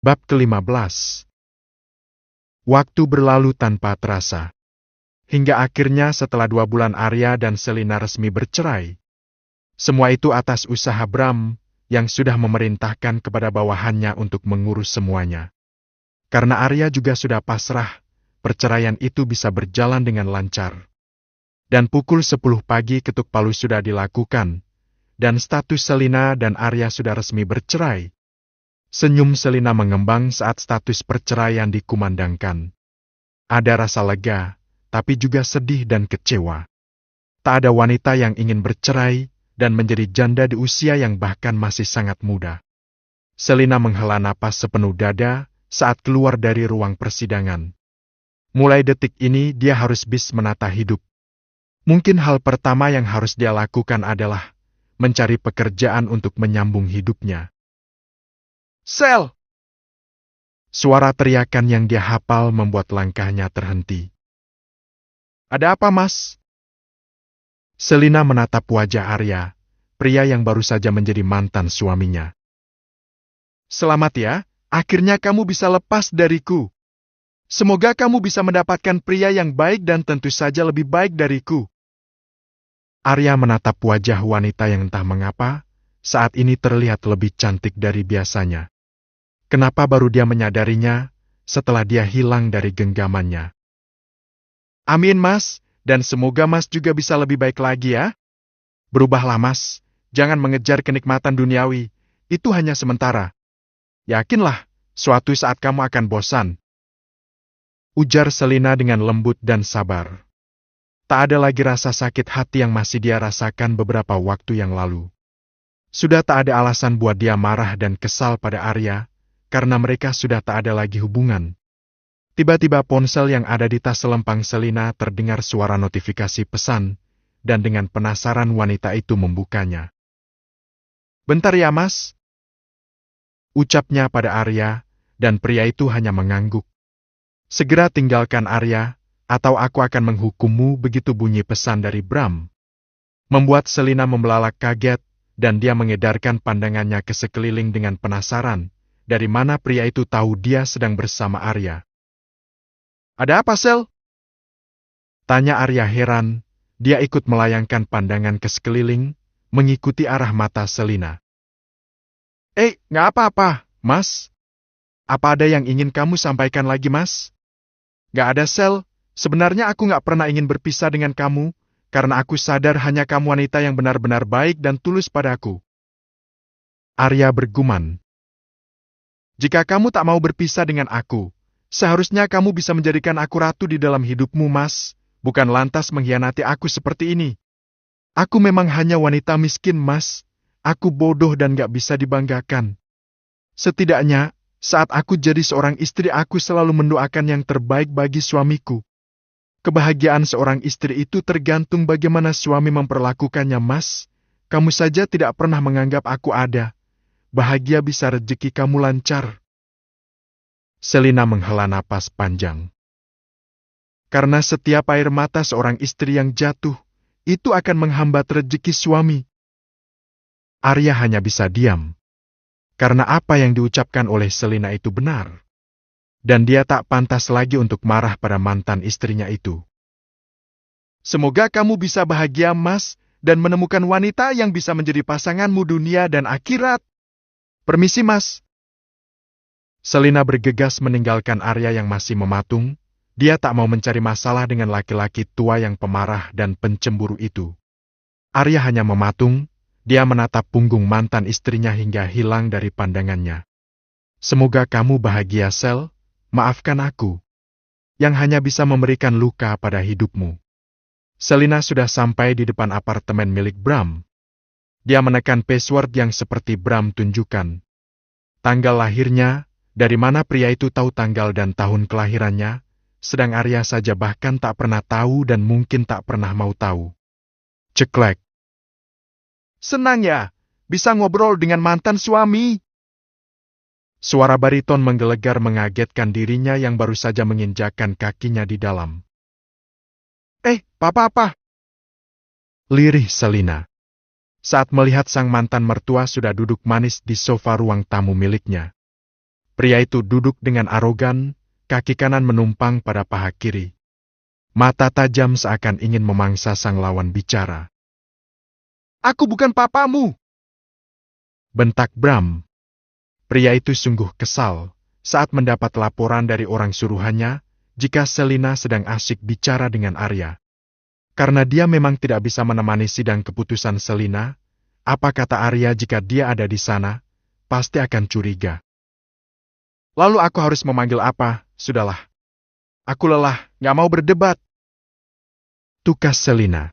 Bab ke-15. Waktu berlalu tanpa terasa. Hingga akhirnya setelah 2 bulan Arya dan Selina resmi bercerai. Semua itu atas usaha Bram, yang sudah memerintahkan kepada bawahannya untuk mengurus semuanya. Karena Arya juga sudah pasrah, perceraian itu bisa berjalan dengan lancar. Dan pukul 10 pagi ketuk palu sudah dilakukan, dan status Selina dan Arya sudah resmi bercerai. Senyum Selina mengembang saat status perceraian dikumandangkan. Ada rasa lega, tapi juga sedih dan kecewa. Tak ada wanita yang ingin bercerai dan menjadi janda di usia yang bahkan masih sangat muda. Selina menghela napas sepenuh dada saat keluar dari ruang persidangan. Mulai detik ini dia harus bisa menata hidup. Mungkin hal pertama yang harus dia lakukan adalah mencari pekerjaan untuk menyambung hidupnya. Sel! Suara teriakan yang dia hafal membuat langkahnya terhenti. Ada apa, Mas? Selina menatap wajah Arya, pria yang baru saja menjadi mantan suaminya. Selamat ya, akhirnya kamu bisa lepas dariku. Semoga kamu bisa mendapatkan pria yang baik dan tentu saja lebih baik dariku. Arya menatap wajah wanita yang entah mengapa, saat ini terlihat lebih cantik dari biasanya. Kenapa baru dia menyadarinya, setelah dia hilang dari genggamannya. Amin, Mas, dan semoga Mas juga bisa lebih baik lagi ya. Berubahlah, Mas, jangan mengejar kenikmatan duniawi, itu hanya sementara. Yakinlah, suatu saat kamu akan bosan. Ujar Selina dengan lembut dan sabar. Tak ada lagi rasa sakit hati yang masih dia rasakan beberapa waktu yang lalu. Sudah tak ada alasan buat dia marah dan kesal pada Arya, karena mereka sudah tak ada lagi hubungan. Tiba-tiba ponsel yang ada di tas selempang Selina terdengar suara notifikasi pesan, dan dengan penasaran wanita itu membukanya. Bentar ya, Mas. Ucapnya pada Arya, dan pria itu hanya mengangguk. Segera tinggalkan Arya, atau aku akan menghukummu, begitu bunyi pesan dari Bram. Membuat Selina membelalak kaget, dan dia mengedarkan pandangannya ke sekeliling dengan penasaran, dari mana pria itu tahu dia sedang bersama Arya. Ada apa, Sel? Tanya Arya heran, dia ikut melayangkan pandangan ke sekeliling, mengikuti arah mata Selina. Nggak apa-apa, Mas. Apa ada yang ingin kamu sampaikan lagi, Mas? Nggak ada, Sel. Sebenarnya aku nggak pernah ingin berpisah dengan kamu, karena aku sadar hanya kamu wanita yang benar-benar baik dan tulus padaku. Arya bergumam. Jika kamu tak mau berpisah dengan aku, seharusnya kamu bisa menjadikan aku ratu di dalam hidupmu, Mas, bukan lantas mengkhianati aku seperti ini. Aku memang hanya wanita miskin, Mas. Aku bodoh dan gak bisa dibanggakan. Setidaknya, saat aku jadi seorang istri, aku selalu mendoakan yang terbaik bagi suamiku. Kebahagiaan seorang istri itu tergantung bagaimana suami memperlakukannya, Mas. Kamu saja tidak pernah menganggap aku ada. Bahagia bisa rezeki kamu lancar. Selina menghela napas panjang. Karena setiap air mata seorang istri yang jatuh, itu akan menghambat rezeki suami. Arya hanya bisa diam. Karena apa yang diucapkan oleh Selina itu benar. Dan dia tak pantas lagi untuk marah pada mantan istrinya itu. Semoga kamu bisa bahagia, Mas, dan menemukan wanita yang bisa menjadi pasanganmu dunia dan akhirat. Permisi, Mas. Selina bergegas meninggalkan Arya yang masih mematung. Dia tak mau mencari masalah dengan laki-laki tua yang pemarah dan pencemburu itu. Arya hanya mematung, dia menatap punggung mantan istrinya hingga hilang dari pandangannya. Semoga kamu bahagia, Sel. Maafkan aku, yang hanya bisa memberikan luka pada hidupmu. Selina sudah sampai di depan apartemen milik Bram. Dia menekan password yang seperti Bram tunjukkan. Tanggal lahirnya, dari mana pria itu tahu tanggal dan tahun kelahirannya, sedang Arya saja bahkan tak pernah tahu dan mungkin tak pernah mau tahu. Ceklek. Senang ya, bisa ngobrol dengan mantan suami. Suara bariton menggelegar mengagetkan dirinya yang baru saja menginjakkan kakinya di dalam. Papa. Lirih Selina saat melihat sang mantan mertua sudah duduk manis di sofa ruang tamu miliknya. Pria itu duduk dengan arogan, kaki kanan menumpang pada paha kiri. Mata tajam seakan ingin memangsa sang lawan bicara. Aku bukan papamu, bentak Bram. Pria itu sungguh kesal saat mendapat laporan dari orang suruhannya jika Selina sedang asyik bicara dengan Arya. Karena dia memang tidak bisa menemani sidang keputusan Selina, apa kata Arya jika dia ada di sana, pasti akan curiga. Lalu aku harus memanggil apa? Sudahlah. Aku lelah, gak mau berdebat. Tukas Selina.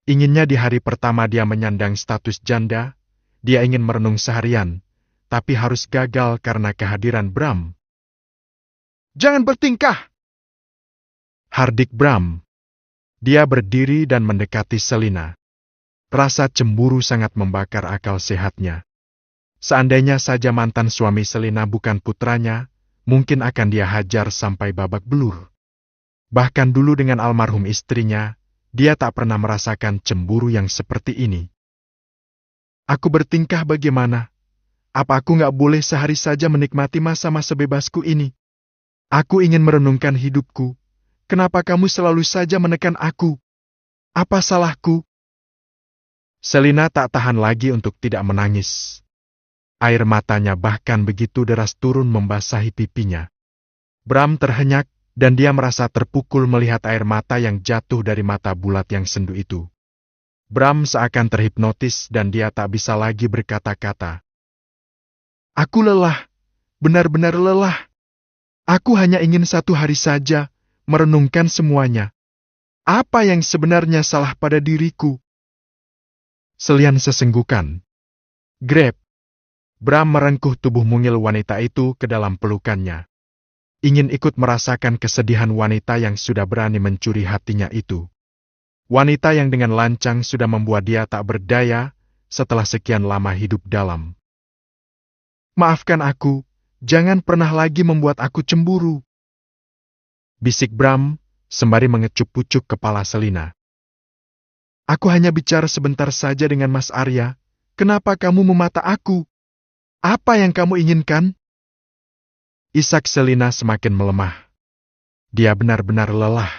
Inginnya di hari pertama dia menyandang status janda, dia ingin merenung seharian, tapi harus gagal karena kehadiran Bram. Jangan bertingkah! Hardik Bram. Dia berdiri dan mendekati Selina. Rasa cemburu sangat membakar akal sehatnya. Seandainya saja mantan suami Selina bukan putranya, mungkin akan dia hajar sampai babak belur. Bahkan dulu dengan almarhum istrinya, dia tak pernah merasakan cemburu yang seperti ini. Aku bertingkah bagaimana? Apa aku gak boleh sehari saja menikmati masa-masa bebasku ini? Aku ingin merenungkan hidupku. Kenapa kamu selalu saja menekan aku? Apa salahku? Selina tak tahan lagi untuk tidak menangis. Air matanya bahkan begitu deras turun membasahi pipinya. Bram terhenyak, dan dia merasa terpukul melihat air mata yang jatuh dari mata bulat yang sendu itu. Bram seakan terhipnotis dan dia tak bisa lagi berkata-kata. Aku lelah, benar-benar lelah. Aku hanya ingin satu hari saja merenungkan semuanya. Apa yang sebenarnya salah pada diriku? Selian sesenggukan. Grab. Bram merengkuh tubuh mungil wanita itu ke dalam pelukannya. Ingin ikut merasakan kesedihan wanita yang sudah berani mencuri hatinya itu. Wanita yang dengan lancang sudah membuat dia tak berdaya setelah sekian lama hidup dalam. Maafkan aku, jangan pernah lagi membuat aku cemburu. Bisik Bram, sembari mengecup pucuk kepala Selina. Aku hanya bicara sebentar saja dengan Mas Arya. Kenapa kamu memata aku? Apa yang kamu inginkan? Isak Selina semakin melemah. Dia benar-benar lelah.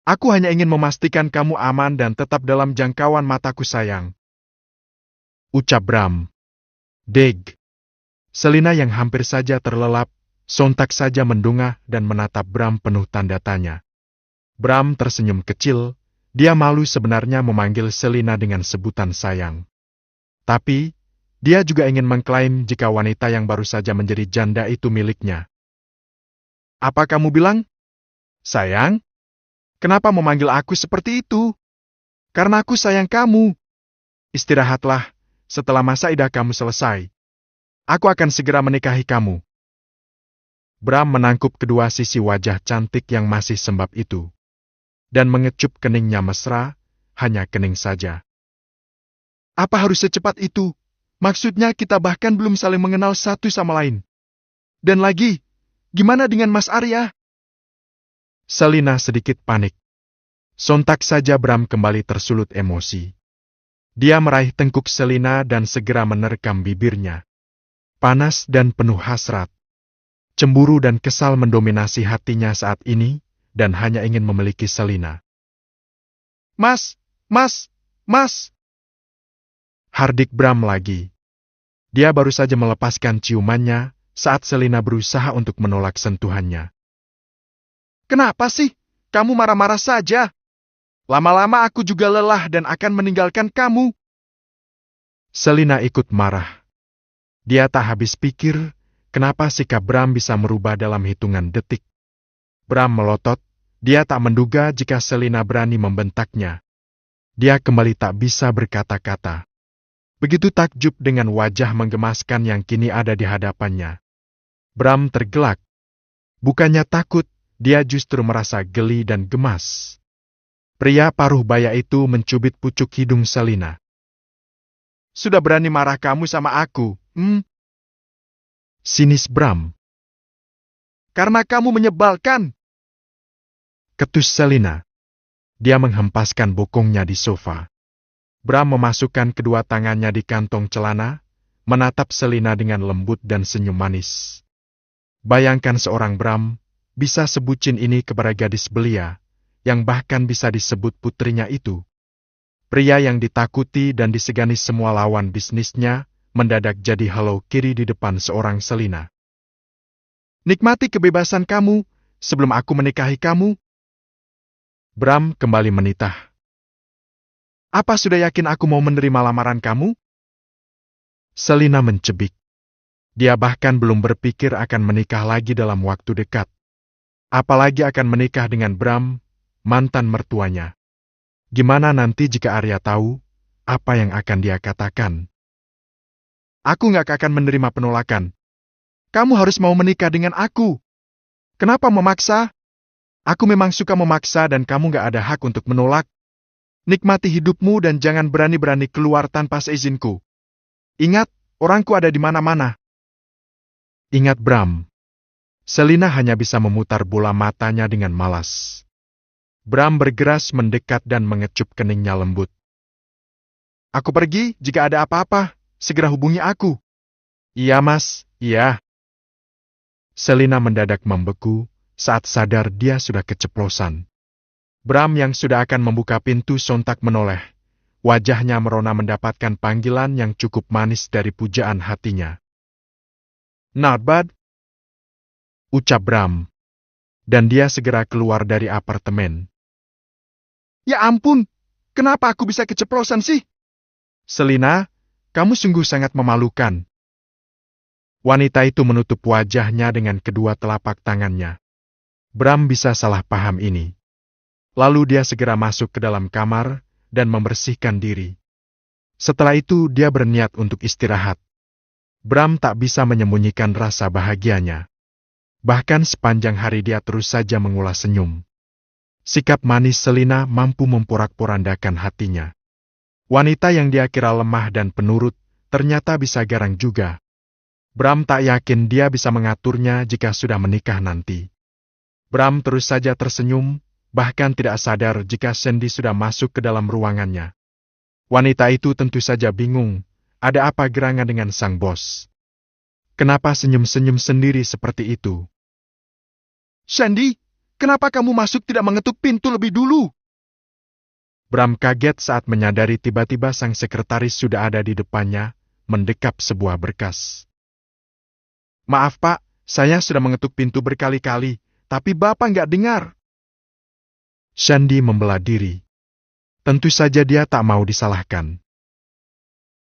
Aku hanya ingin memastikan kamu aman dan tetap dalam jangkauan mataku, sayang. Ucap Bram. Deg. Selina yang hampir saja terlelap, sontak saja mendungah dan menatap Bram penuh tanda tanya. Bram tersenyum kecil, dia malu sebenarnya memanggil Selina dengan sebutan sayang. Tapi, dia juga ingin mengklaim jika wanita yang baru saja menjadi janda itu miliknya. Apa kamu bilang? Sayang? Kenapa memanggil aku seperti itu? Karena aku sayang kamu. Istirahatlah, setelah masa idah kamu selesai. Aku akan segera menikahi kamu. Bram menangkup kedua sisi wajah cantik yang masih sembab itu. Dan mengecup keningnya mesra, hanya kening saja. Apa harus secepat itu? Maksudnya kita bahkan belum saling mengenal satu sama lain. Dan lagi, gimana dengan Mas Arya? Selina sedikit panik. Sontak saja Bram kembali tersulut emosi. Dia meraih tengkuk Selina dan segera menerkam bibirnya. Panas dan penuh hasrat. Cemburu dan kesal mendominasi hatinya saat ini, dan hanya ingin memiliki Selina. Mas, mas, mas. Hardik Bram lagi. Dia baru saja melepaskan ciumannya saat Selina berusaha untuk menolak sentuhannya. Kenapa sih? Kamu marah-marah saja. Lama-lama aku juga lelah dan akan meninggalkan kamu. Selina ikut marah. Dia tak habis pikir, kenapa sikap Bram bisa merubah dalam hitungan detik. Bram melotot, dia tak menduga jika Selina berani membentaknya. Dia kembali tak bisa berkata-kata. Begitu takjub dengan wajah menggemaskan yang kini ada di hadapannya. Bram tergelak. Bukannya takut, dia justru merasa geli dan gemas. Pria paruh baya itu mencubit pucuk hidung Selina. Sudah berani marah kamu sama aku, Sinis Bram. Karena kamu menyebalkan. Ketus Selina. Dia menghempaskan bokongnya di sofa. Bram memasukkan kedua tangannya di kantong celana, menatap Selina dengan lembut dan senyum manis. Bayangkan seorang Bram bisa sebucin ini kepada gadis belia, yang bahkan bisa disebut putrinya itu. Pria yang ditakuti dan disegani semua lawan bisnisnya, mendadak jadi halau kiri di depan seorang Selina. Nikmati kebebasan kamu, sebelum aku menikahi kamu. Bram kembali menitah. Apa sudah yakin aku mau menerima lamaran kamu? Selina mencebik. Dia bahkan belum berpikir akan menikah lagi dalam waktu dekat. Apalagi akan menikah dengan Bram, mantan mertuanya. Gimana nanti jika Arya tahu, apa yang akan dia katakan? Aku nggak akan menerima penolakan. Kamu harus mau menikah dengan aku. Kenapa memaksa? Aku memang suka memaksa dan kamu nggak ada hak untuk menolak. Nikmati hidupmu dan jangan berani-berani keluar tanpa seizinku. Ingat, orangku ada di mana-mana. Ingat Bram. Selina hanya bisa memutar bola matanya dengan malas. Bram bergeras mendekat dan mengecup keningnya lembut. Aku pergi, jika ada apa-apa, segera hubungi aku. Iya mas, iya. Selina mendadak membeku saat sadar dia sudah keceplosan. Bram yang sudah akan membuka pintu sontak menoleh. Wajahnya merona mendapatkan panggilan yang cukup manis dari pujaan hatinya. Not bad, ucap Bram. Dan dia segera keluar dari apartemen. Ya ampun, kenapa aku bisa keceplosan sih? Selina, kamu sungguh sangat memalukan. Wanita itu menutup wajahnya dengan kedua telapak tangannya. Bram bisa salah paham ini. Lalu dia segera masuk ke dalam kamar dan membersihkan diri. Setelah itu dia berniat untuk istirahat. Bram tak bisa menyembunyikan rasa bahagianya. Bahkan sepanjang hari dia terus saja mengulas senyum. Sikap manis Selina mampu memporak-porandakan hatinya. Wanita yang dia kira lemah dan penurut, ternyata bisa garang juga. Bram tak yakin dia bisa mengaturnya jika sudah menikah nanti. Bram terus saja tersenyum, bahkan tidak sadar jika Sandy sudah masuk ke dalam ruangannya. Wanita itu tentu saja bingung, ada apa gerangan dengan sang bos. Kenapa senyum-senyum sendiri seperti itu? Sandy, kenapa kamu masuk tidak mengetuk pintu lebih dulu? Bram kaget saat menyadari tiba-tiba sang sekretaris sudah ada di depannya, mendekap sebuah berkas. Maaf pak, saya sudah mengetuk pintu berkali-kali, tapi bapak nggak dengar. Sandy membela diri. Tentu saja dia tak mau disalahkan.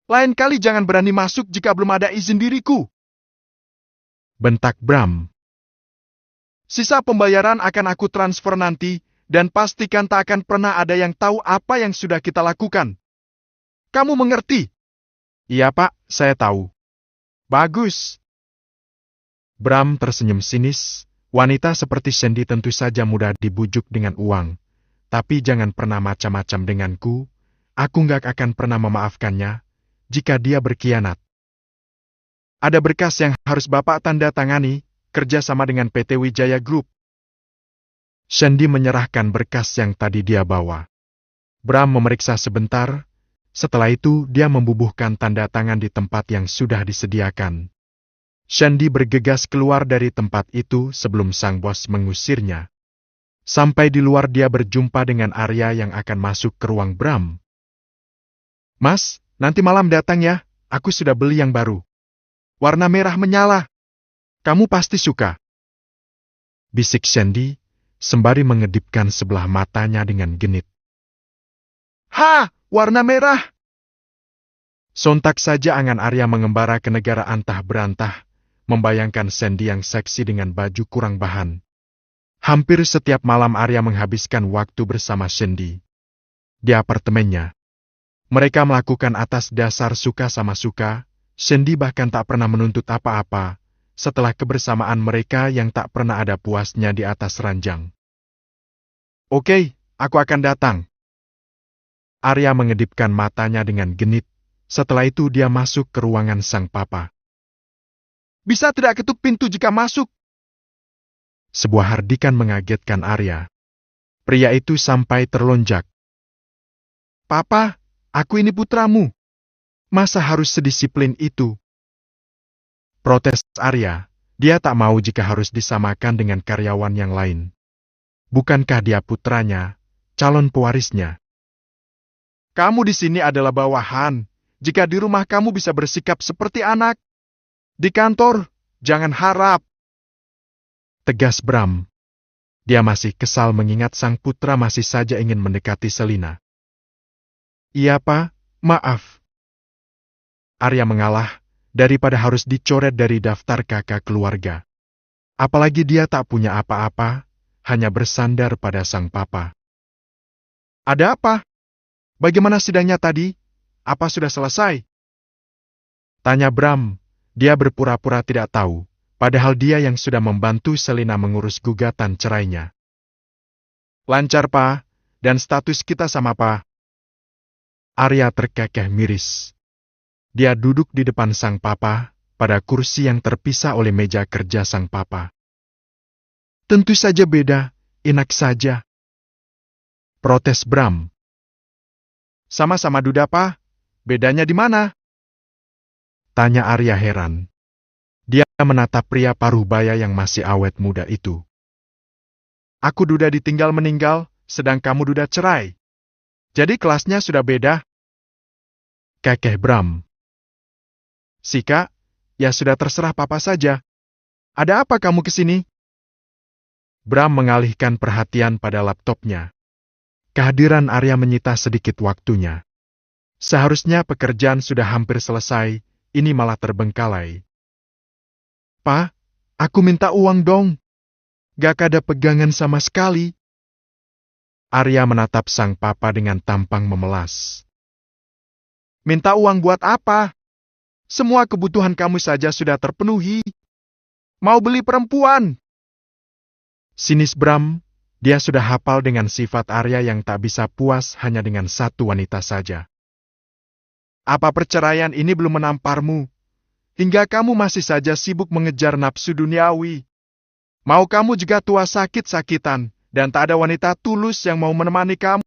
Lain kali jangan berani masuk jika belum ada izin diriku. Bentak Bram. Sisa pembayaran akan aku transfer nanti, dan pastikan tak akan pernah ada yang tahu apa yang sudah kita lakukan. Kamu mengerti? Iya pak, saya tahu. Bagus. Bram tersenyum sinis. Wanita seperti Sandy tentu saja mudah dibujuk dengan uang. Tapi jangan pernah macam-macam denganku. Aku nggak akan pernah memaafkannya jika dia berkhianat. Ada berkas yang harus Bapak tanda tangani, kerjasama dengan PT Wijaya Group. Sandy menyerahkan berkas yang tadi dia bawa. Bram memeriksa sebentar, setelah itu dia membubuhkan tanda tangan di tempat yang sudah disediakan. Sandy bergegas keluar dari tempat itu sebelum sang bos mengusirnya. Sampai di luar dia berjumpa dengan Arya yang akan masuk ke ruang Bram. "Mas, nanti malam datang ya, aku sudah beli yang baru. Warna merah menyala. Kamu pasti suka." Bisik Sandy, sembari mengedipkan sebelah matanya dengan genit. "Ha, warna merah!" Sontak saja angan Arya mengembara ke negara antah berantah, membayangkan Sandy yang seksi dengan baju kurang bahan. Hampir setiap malam Arya menghabiskan waktu bersama Sandy di apartemennya. Mereka melakukan atas dasar suka sama suka. Sandy bahkan tak pernah menuntut apa-apa setelah kebersamaan mereka yang tak pernah ada puasnya di atas ranjang. "Oke, aku akan datang." Arya mengedipkan matanya dengan genit. Setelah itu dia masuk ke ruangan sang papa. "Bisa tidak ketuk pintu jika masuk?" Sebuah hardikan mengagetkan Arya. Pria itu sampai terlonjak. "Papa, aku ini putramu. Masa harus sedisiplin itu?" Protes Arya. Dia tak mau jika harus disamakan dengan karyawan yang lain. Bukankah dia putranya, calon pewarisnya? "Kamu di sini adalah bawahan. Jika di rumah kamu bisa bersikap seperti anak, di kantor jangan harap." Tegas Bram. Dia masih kesal mengingat sang putra masih saja ingin mendekati Selina. "Iya, Pak, maaf." Arya mengalah daripada harus dicoret dari daftar kakak keluarga. Apalagi dia tak punya apa-apa, hanya bersandar pada sang papa. "Ada apa? Bagaimana sidangnya tadi? Apa sudah selesai?" Tanya Bram. Dia berpura-pura tidak tahu, padahal dia yang sudah membantu Selina mengurus gugatan cerainya. "Lancar, Pak, dan status kita sama, Pak." Arya terkekeh miris. Dia duduk di depan sang papa, pada kursi yang terpisah oleh meja kerja sang papa. "Tentu saja beda, enak saja." Protes Bram. "Sama-sama duda, Pak. Bedanya di mana?" Tanya Arya heran. Dia menatap pria paruh baya yang masih awet muda itu. "Aku duda ditinggal meninggal, sedang kamu duda cerai. Jadi kelasnya sudah beda." Kekeh Bram. "Sika, ya sudah terserah papa saja. Ada apa kamu ke sini?" Bram mengalihkan perhatian pada laptopnya. Kehadiran Arya menyita sedikit waktunya. Seharusnya pekerjaan sudah hampir selesai, ini malah terbengkalai. "Pak, aku minta uang dong. Gak ada pegangan sama sekali." Arya menatap sang papa dengan tampang memelas. "Minta uang buat apa? Semua kebutuhan kamu saja sudah terpenuhi. Mau beli perempuan?" Sinis Bram, dia sudah hafal dengan sifat Arya yang tak bisa puas hanya dengan satu wanita saja. "Apa perceraian ini belum menamparmu? Hingga kamu masih saja sibuk mengejar nafsu duniawi. Mau kamu juga tua sakit-sakitan, dan tak ada wanita tulus yang mau menemani kamu?"